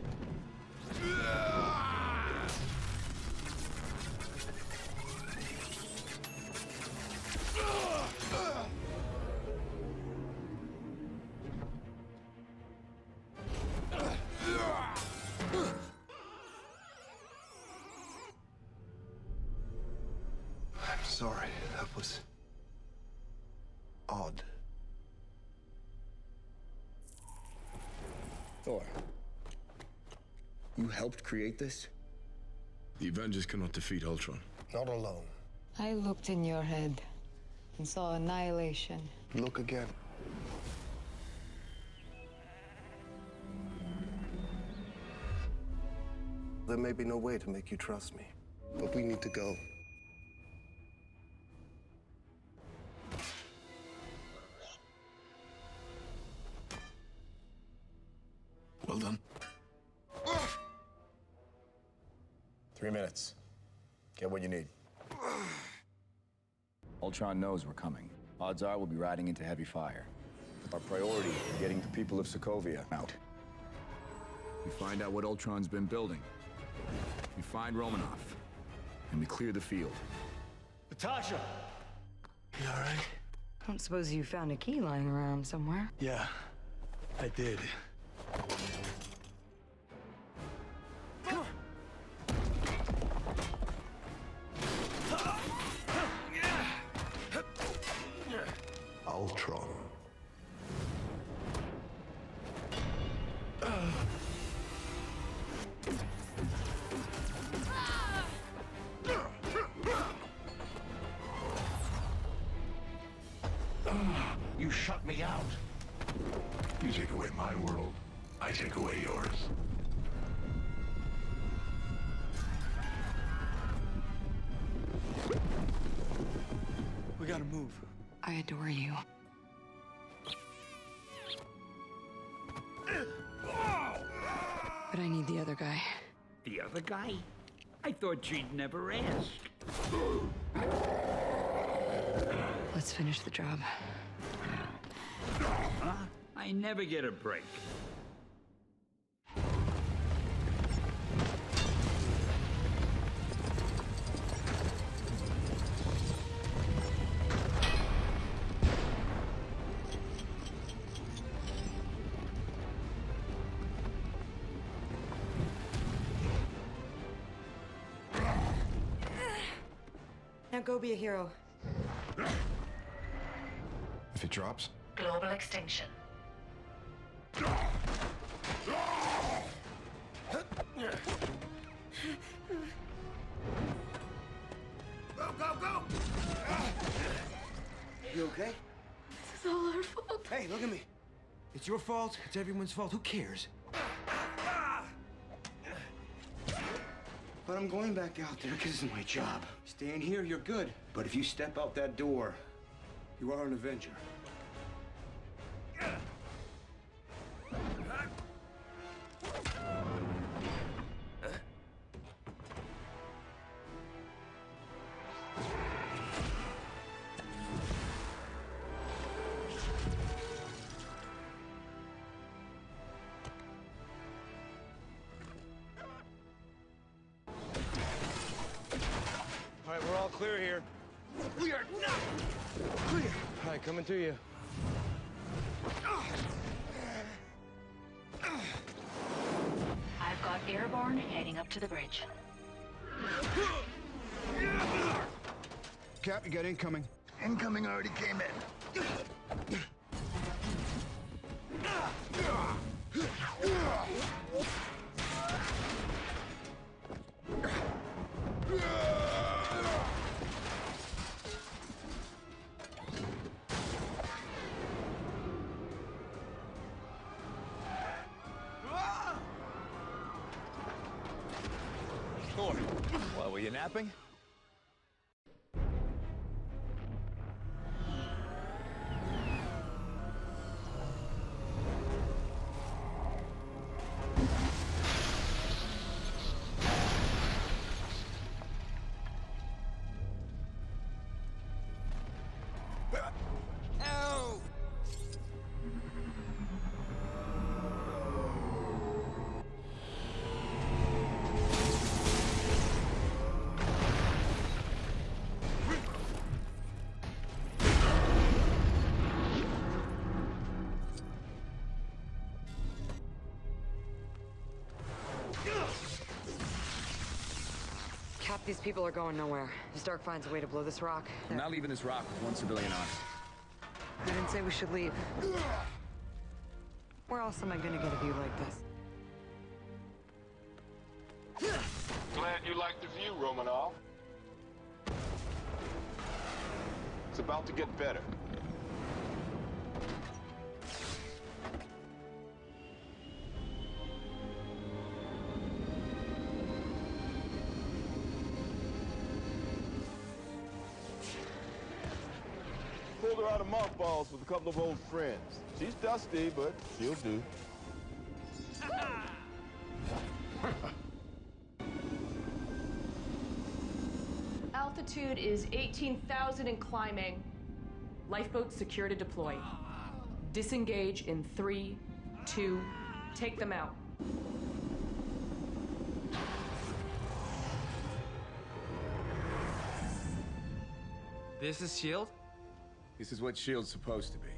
I'm sorry, that was odd. Thor, you helped create this? The Avengers cannot defeat Ultron. Not alone. I looked in your head and saw annihilation. Look again. There may be no way to make you trust me, but we need to go. Well done. 3 minutes. Get what you need. Ultron knows we're coming. Odds are we'll be riding into heavy fire. Our priority is getting the people of Sokovia out. We find out what Ultron's been building. We find Romanoff. And we clear the field. Natasha! You all right? I don't suppose you found a key lying around somewhere. Yeah, I did. Ultron. You shut me out. You take away my world, I take away yours. We gotta move. I adore you. But I need the other guy. The other guy? I thought you'd never ask. Let's finish the job. Huh? I never get a break. Now go be a hero. If it drops? Global extinction. Go! You okay? This is all our fault. Hey, look at me. It's your fault. It's everyone's fault. Who cares? But I'm going back out there because it's my job. Staying here, you're good. But if you step out that door, you are an Avenger. right, coming to you. I've got airborne heading up to the bridge. Cap, you got incoming. Incoming already came in. What, were you napping? Cap, these people are going nowhere. If Stark finds a way to blow this rock... I'm not leaving this rock with one civilian on it. I didn't say we should leave. Where else am I gonna get a view like this? Glad you like the view, Romanov. It's about to get better. Pulled her out of mothballs with a couple of old friends. She's dusty, but she'll do. Altitude is 18,000 and climbing. Lifeboats secure to deploy. Disengage in 3, 2, take them out. This is S.H.I.E.L.D.? This is what S.H.I.E.L.D's supposed to be.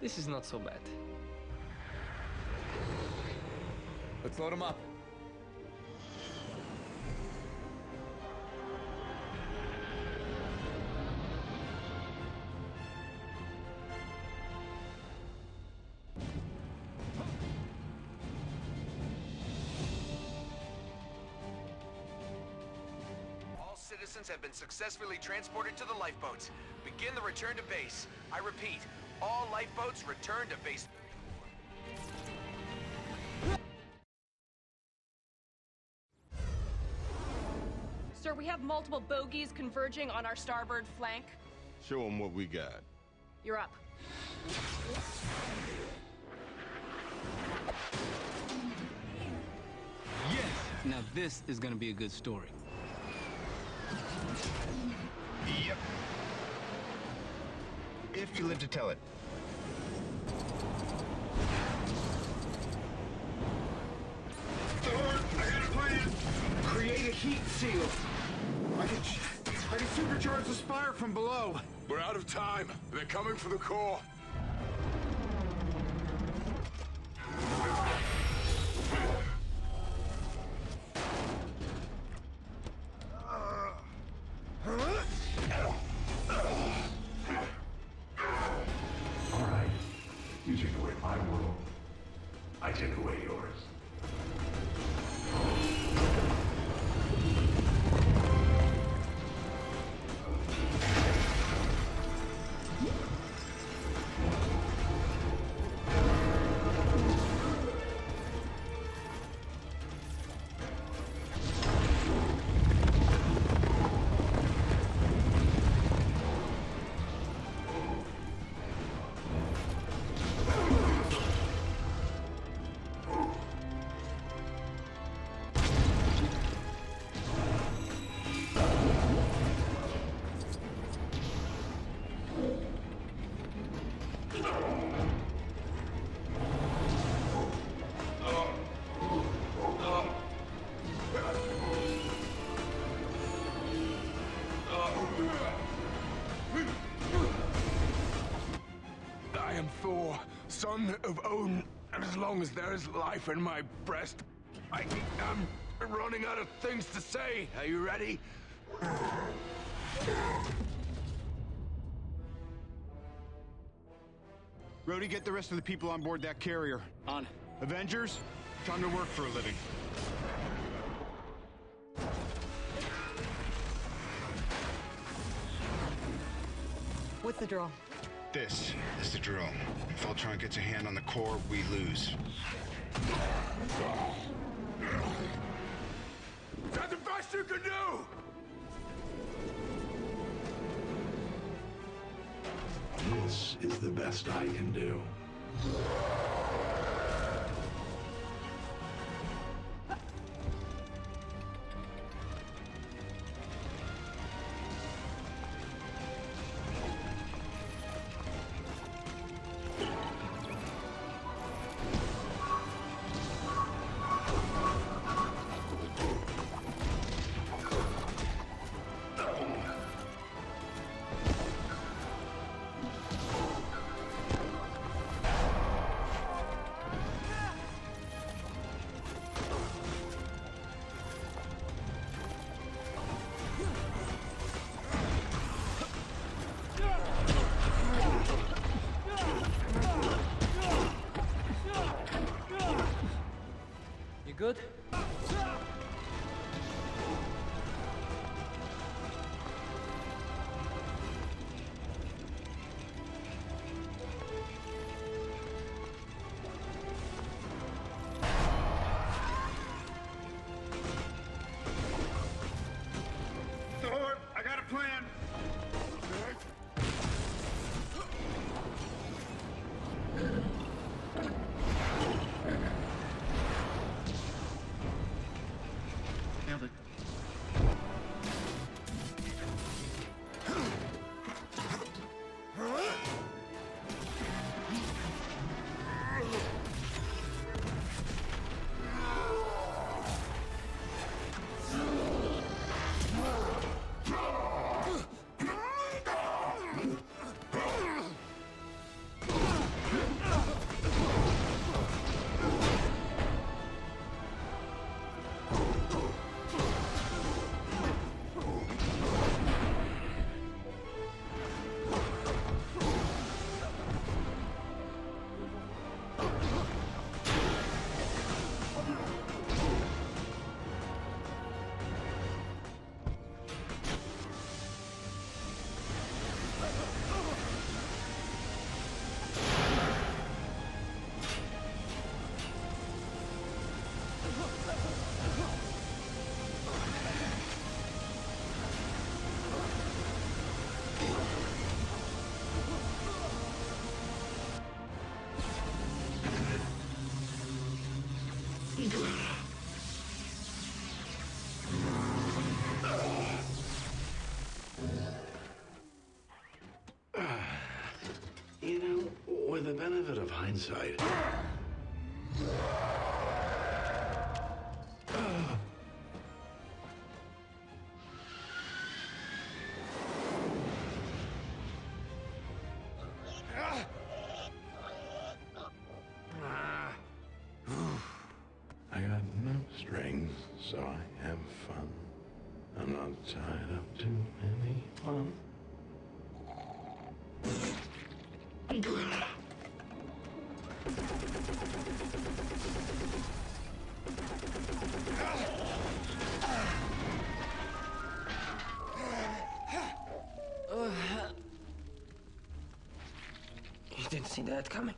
This is not so bad. Let's load them up. Citizens have been successfully transported to the lifeboats. Begin the return to base. I repeat, all lifeboats return to base. Sir, we have multiple bogies converging on our starboard flank. Show them what we got. You're up. Yes! Now this is gonna be a good story. Yep. If you live to tell it. I got a plan. Create a heat seal. I can supercharge the spire from below. We're out of time. They're coming for the core. All right. You take away my world. I take away yours. son of Odin, and as long as there is life in my breast, I'm running out of things to say. Are you ready? Rhodey, get the rest of the people on board that carrier. On. Avengers, time to work for a living. What's the drill? This is the drill. If Ultron gets a hand on the core, we lose. Is that the best you can do? This is the best I can do. You good? Thor, I got a plan. Nailed it. You know, with the benefit of hindsight, I got no strings, so I have fun. I'm not tied up to anyone. You didn't see that coming.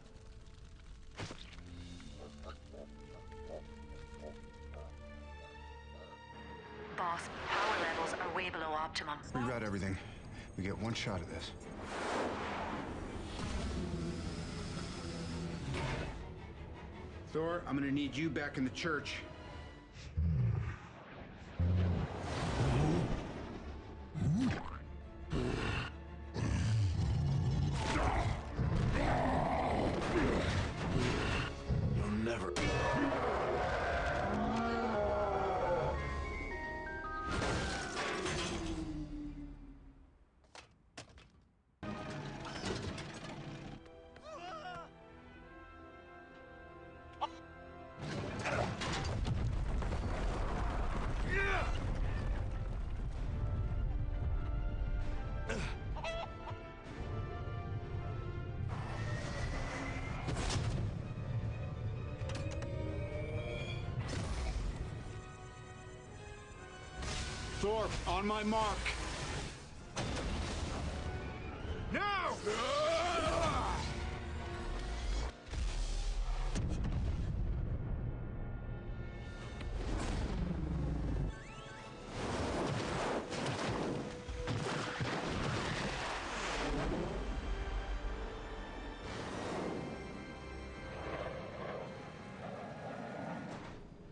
Boss, power levels are way below optimum. Reroute everything. We get one shot at this. Thor, I'm gonna need you back in the church. You'll never. Thor, on my mark. Now!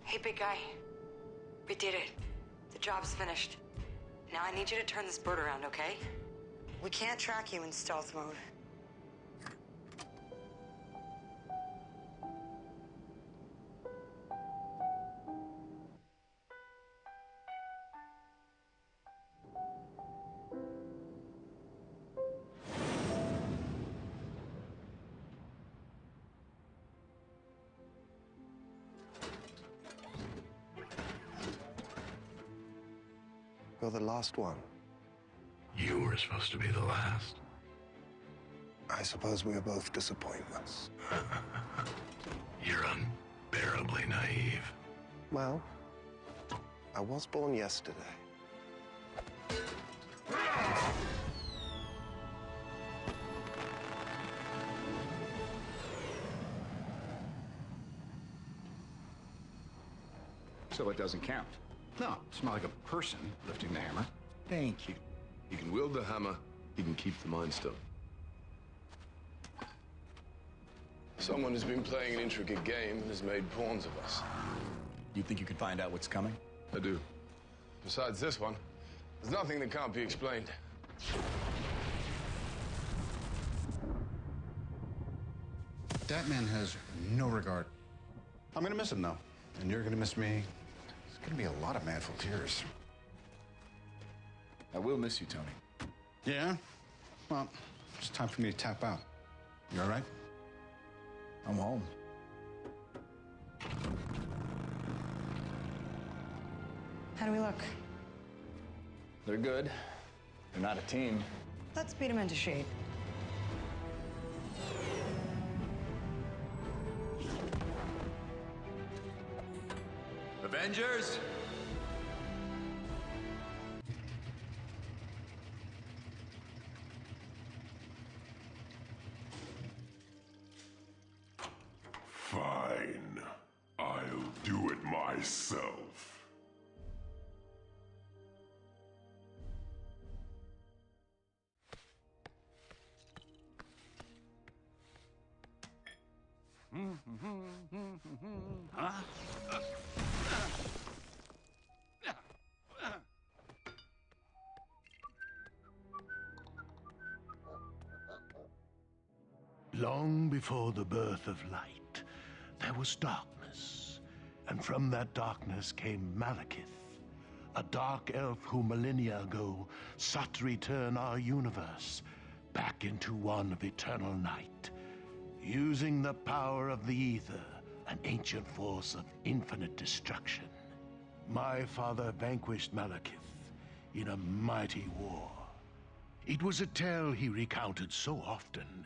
Hey, big guy. We did it. The job's finished. Now I need you to turn this bird around, okay? We can't track you in stealth mode. You're the last one. You were supposed to be the last. I suppose we are both disappointments. You're unbearably naive. Well, I was born yesterday. So it doesn't count. No, it's not like a person lifting the hammer. Thank you. He can wield the hammer, he can keep the Mind Stone. Someone has been playing an intricate game and has made pawns of us. You think you can find out what's coming? I do. Besides this one, there's nothing that can't be explained. That man has no regard. I'm gonna miss him, though. And you're gonna miss me. It's gonna be a lot of manful tears. I will miss you, Tony. Yeah? Well, it's time for me to tap out. You all right? I'm home. How do we look? They're good. They're not a team. Let's beat them into shape. Avengers! Fine. I'll do it myself. Huh? Long before the birth of light, there was darkness. And from that darkness came Malekith, a dark elf who millennia ago sought to return our universe back into one of eternal night, using the power of the ether, an ancient force of infinite destruction. My father vanquished Malekith in a mighty war. It was a tale he recounted so often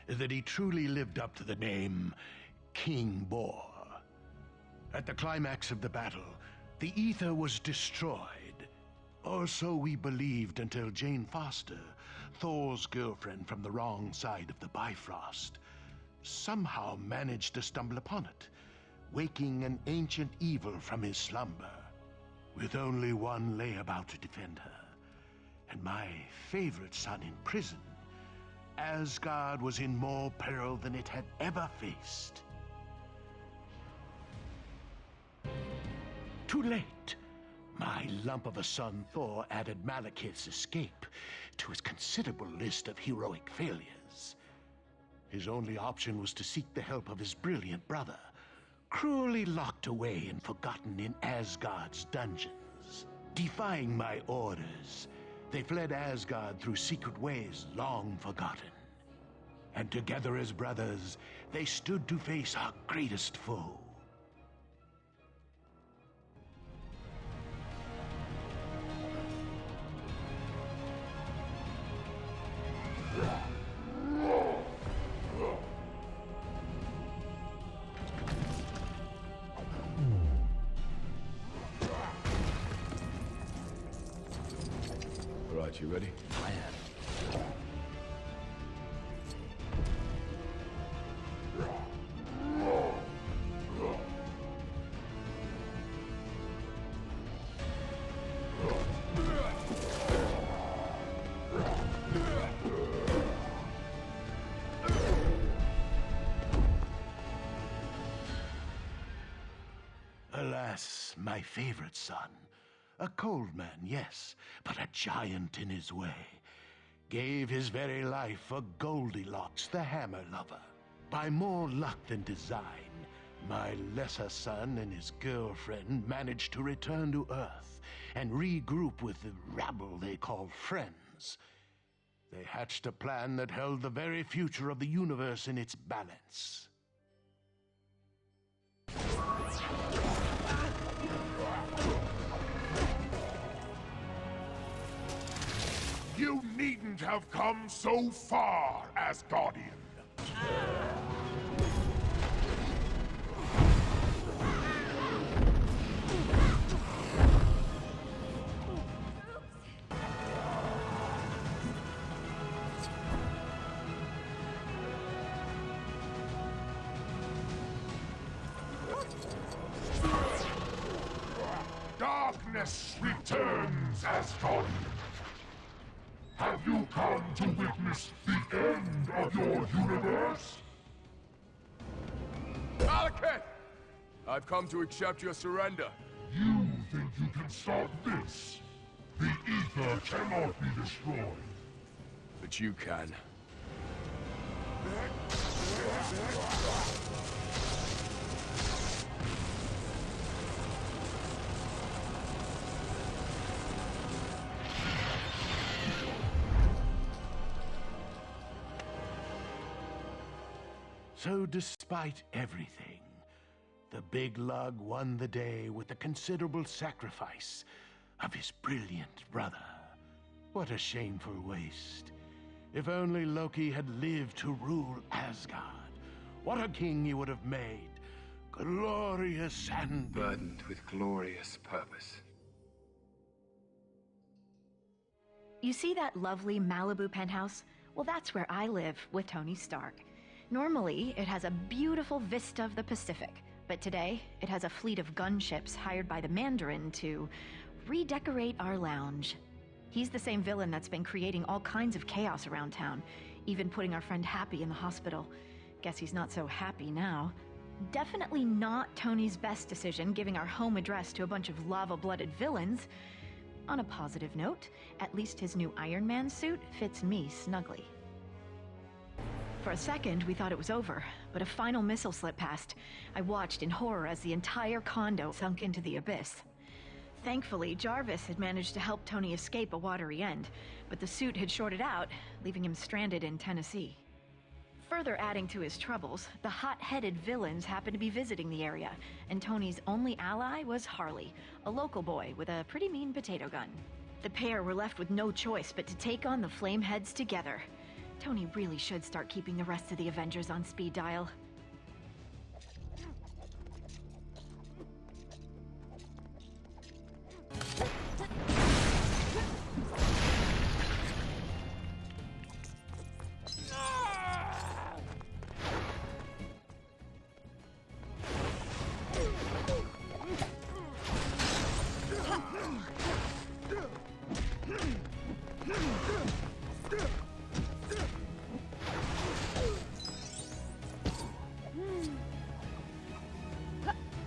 that he truly lived up to the name King Bor. At the climax of the battle, the ether was destroyed. Or so we believed until Jane Foster, Thor's girlfriend from the wrong side of the Bifrost, somehow managed to stumble upon it, waking an ancient evil from his slumber, with only one layabout to defend her, and my favorite son in prison. Asgard was in more peril than it had ever faced. Too late. My lump of a son Thor added Malekith's escape to his considerable list of heroic failures. His only option was to seek the help of his brilliant brother, cruelly locked away and forgotten in Asgard's dungeons. Defying my orders, they fled Asgard through secret ways long forgotten. And together as brothers, they stood to face our greatest foe. right, you ready? I am. Alas, my favorite son. A cold man, yes, but a giant in his way. Gave his very life for Goldilocks, the hammer lover. By more luck than design, my lesser son and his girlfriend managed to return to Earth and regroup with the rabble they call friends. They hatched a plan that held the very future of the universe in its balance. You needn't have come so far, Asgardian. Darkness returns, Asgardian. Have you come to witness the end of your universe? Malekith! I've come to accept your surrender. You think you can stop this? The ether cannot be destroyed. But you can. So despite everything, the big lug won the day with the considerable sacrifice of his brilliant brother. What a shameful waste. If only Loki had lived to rule Asgard, what a king he would have made. Glorious and burdened with glorious purpose. You see that lovely Malibu penthouse? Well, that's where I live with Tony Stark. Normally, it has a beautiful vista of the Pacific, but today, it has a fleet of gunships hired by the Mandarin to redecorate our lounge. He's the same villain that's been creating all kinds of chaos around town, even putting our friend Happy in the hospital. Guess he's not so happy now. Definitely not Tony's best decision giving our home address to a bunch of lava-blooded villains. On a positive note, at least his new Iron Man suit fits me snugly. For a second, we thought it was over, but a final missile slipped past. I watched in horror as the entire condo sunk into the abyss. Thankfully, Jarvis had managed to help Tony escape a watery end, but the suit had shorted out, leaving him stranded in Tennessee. Further adding to his troubles, the hot-headed villains happened to be visiting the area, and Tony's only ally was Harley, a local boy with a pretty mean potato gun. The pair were left with no choice but to take on the Flameheads together. Tony really should start keeping the rest of the Avengers on speed dial.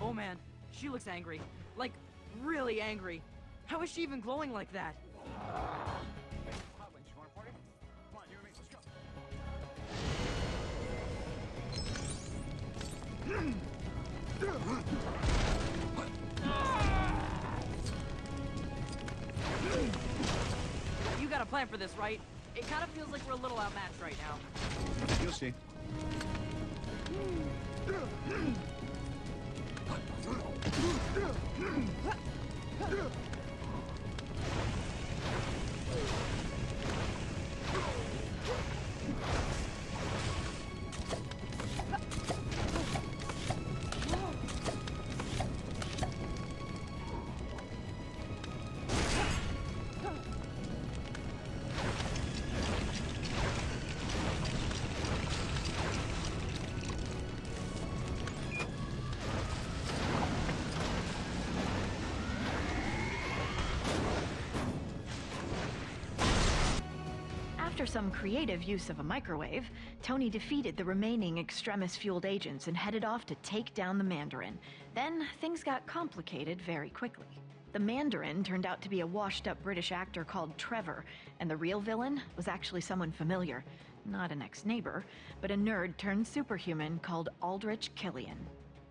Oh man, she looks angry. Like, really angry. How is she even glowing like that? You got a plan for this, right? It kind of feels like we're a little outmatched right now. You'll see. After some creative use of a microwave, Tony defeated the remaining Extremis-fueled agents and headed off to take down the Mandarin. Then, things got complicated very quickly. The Mandarin turned out to be a washed-up British actor called Trevor, and the real villain was actually someone familiar. Not an ex-neighbor, but a nerd-turned-superhuman called Aldrich Killian.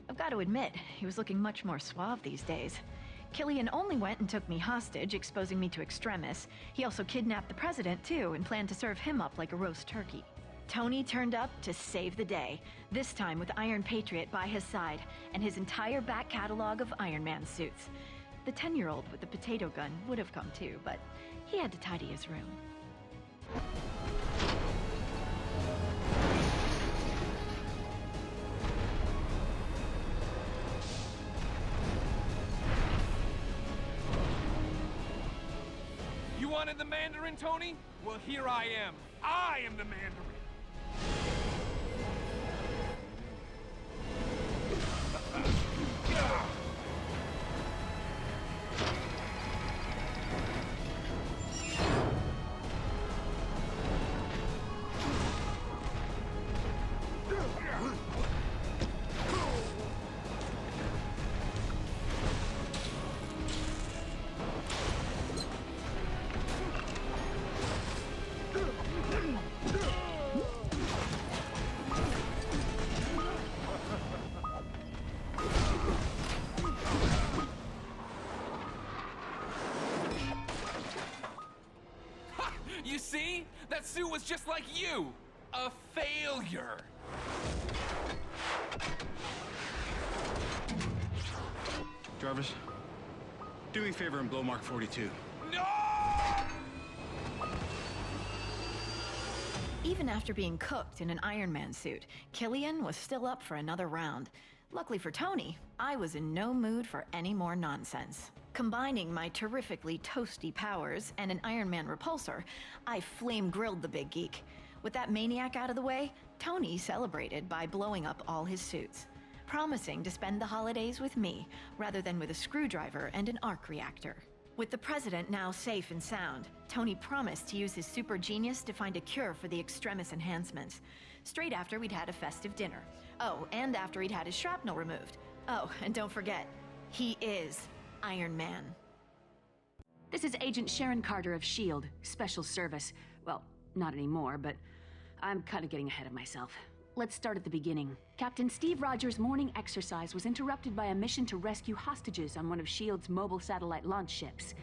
I've got to admit, he was looking much more suave these days. Killian only went and took me hostage, exposing me to Extremis. He also kidnapped the president, too, and planned to serve him up like a roast turkey. Tony turned up to save the day, this time with Iron Patriot by his side, and his entire back catalog of Iron Man suits. The 10-year-old with the potato gun would have come too, but he had to tidy his room. You wanted the Mandarin, Tony? Well, here I am. I am the Mandarin. You see? That suit was just like you! A failure! Jarvis, do me a favor and blow Mark 42. No! Even after being cooked in an Iron Man suit, Killian was still up for another round. Luckily for Tony, I was in no mood for any more nonsense. Combining my terrifically toasty powers and an Iron Man repulsor, I flame-grilled the big geek. With that maniac out of the way, Tony celebrated by blowing up all his suits, promising to spend the holidays with me, rather than with a screwdriver and an arc reactor. With the president now safe and sound, Tony promised to use his super genius to find a cure for the Extremis enhancements. Straight after we'd had a festive dinner. Oh, and after he'd had his shrapnel removed. Oh, and don't forget, he is Iron Man. This is Agent Sharon Carter of S.H.I.E.L.D., Special Service. Well, not anymore, but I'm kind of getting ahead of myself. Let's start at the beginning. Captain Steve Rogers' morning exercise was interrupted by a mission to rescue hostages on one of S.H.I.E.L.D.'s mobile satellite launch ships.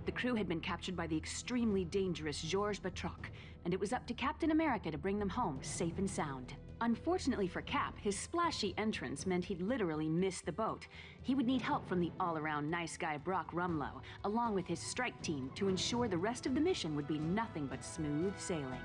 The crew had been captured by the extremely dangerous Georges Batroc, and it was up to Captain America to bring them home safe and sound. Unfortunately for Cap, his splashy entrance meant he'd literally miss the boat. He would need help from the all-around nice guy Brock Rumlow, along with his strike team, to ensure the rest of the mission would be nothing but smooth sailing.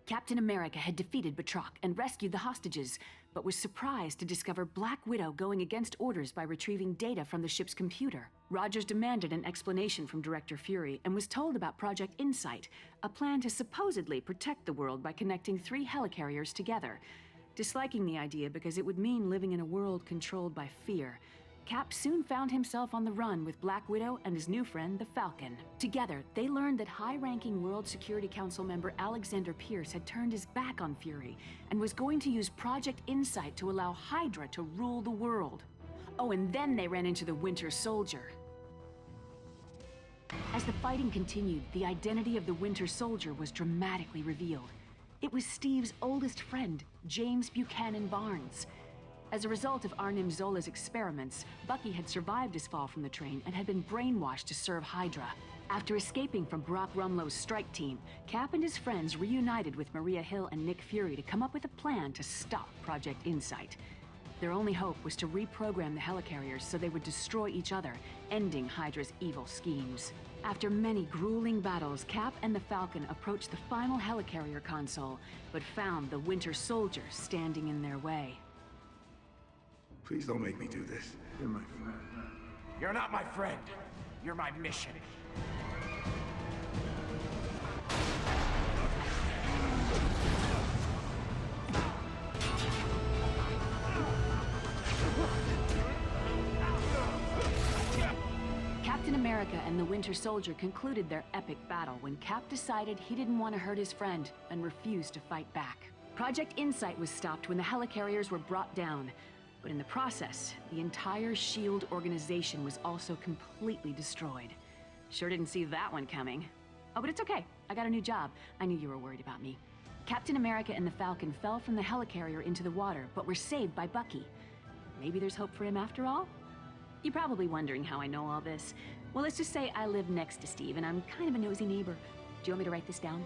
Captain America had defeated Batroc and rescued the hostages, but was surprised to discover Black Widow going against orders by retrieving data from the ship's computer. Rogers demanded an explanation from Director Fury and was told about Project Insight, a plan to supposedly protect the world by connecting 3 helicarriers together. Disliking the idea because it would mean living in a world controlled by fear, Cap soon found himself on the run with Black Widow and his new friend, the Falcon. Together, they learned that high-ranking World Security Council member Alexander Pierce had turned his back on Fury and was going to use Project Insight to allow Hydra to rule the world. Oh, and then they ran into the Winter Soldier. As the fighting continued, the identity of the Winter Soldier was dramatically revealed. It was Steve's oldest friend, James Buchanan Barnes. As a result of Arnim Zola's experiments, Bucky had survived his fall from the train and had been brainwashed to serve Hydra. After escaping from Brock Rumlow's strike team, Cap and his friends reunited with Maria Hill and Nick Fury to come up with a plan to stop Project Insight. Their only hope was to reprogram the helicarriers so they would destroy each other, ending Hydra's evil schemes. After many grueling battles, Cap and the Falcon approached the final helicarrier console, but found the Winter Soldier standing in their way. Please don't make me do this. You're my friend. You're not my friend. You're my mission. Captain America America and the Winter Soldier concluded their epic battle when Cap decided he didn't want to hurt his friend and refused to fight back. Project Insight was stopped when the helicarriers were brought down, but in the process, the entire S.H.I.E.L.D. organization was also completely destroyed. Sure didn't see that one coming. Oh, but it's okay. I got a new job. I knew you were worried about me. Captain America and the Falcon fell from the helicarrier into the water, but were saved by Bucky. Maybe there's hope for him after all? You're probably wondering how I know all this. Well, let's just say I live next to Steve, and I'm kind of a nosy neighbor. Do you want me to write this down?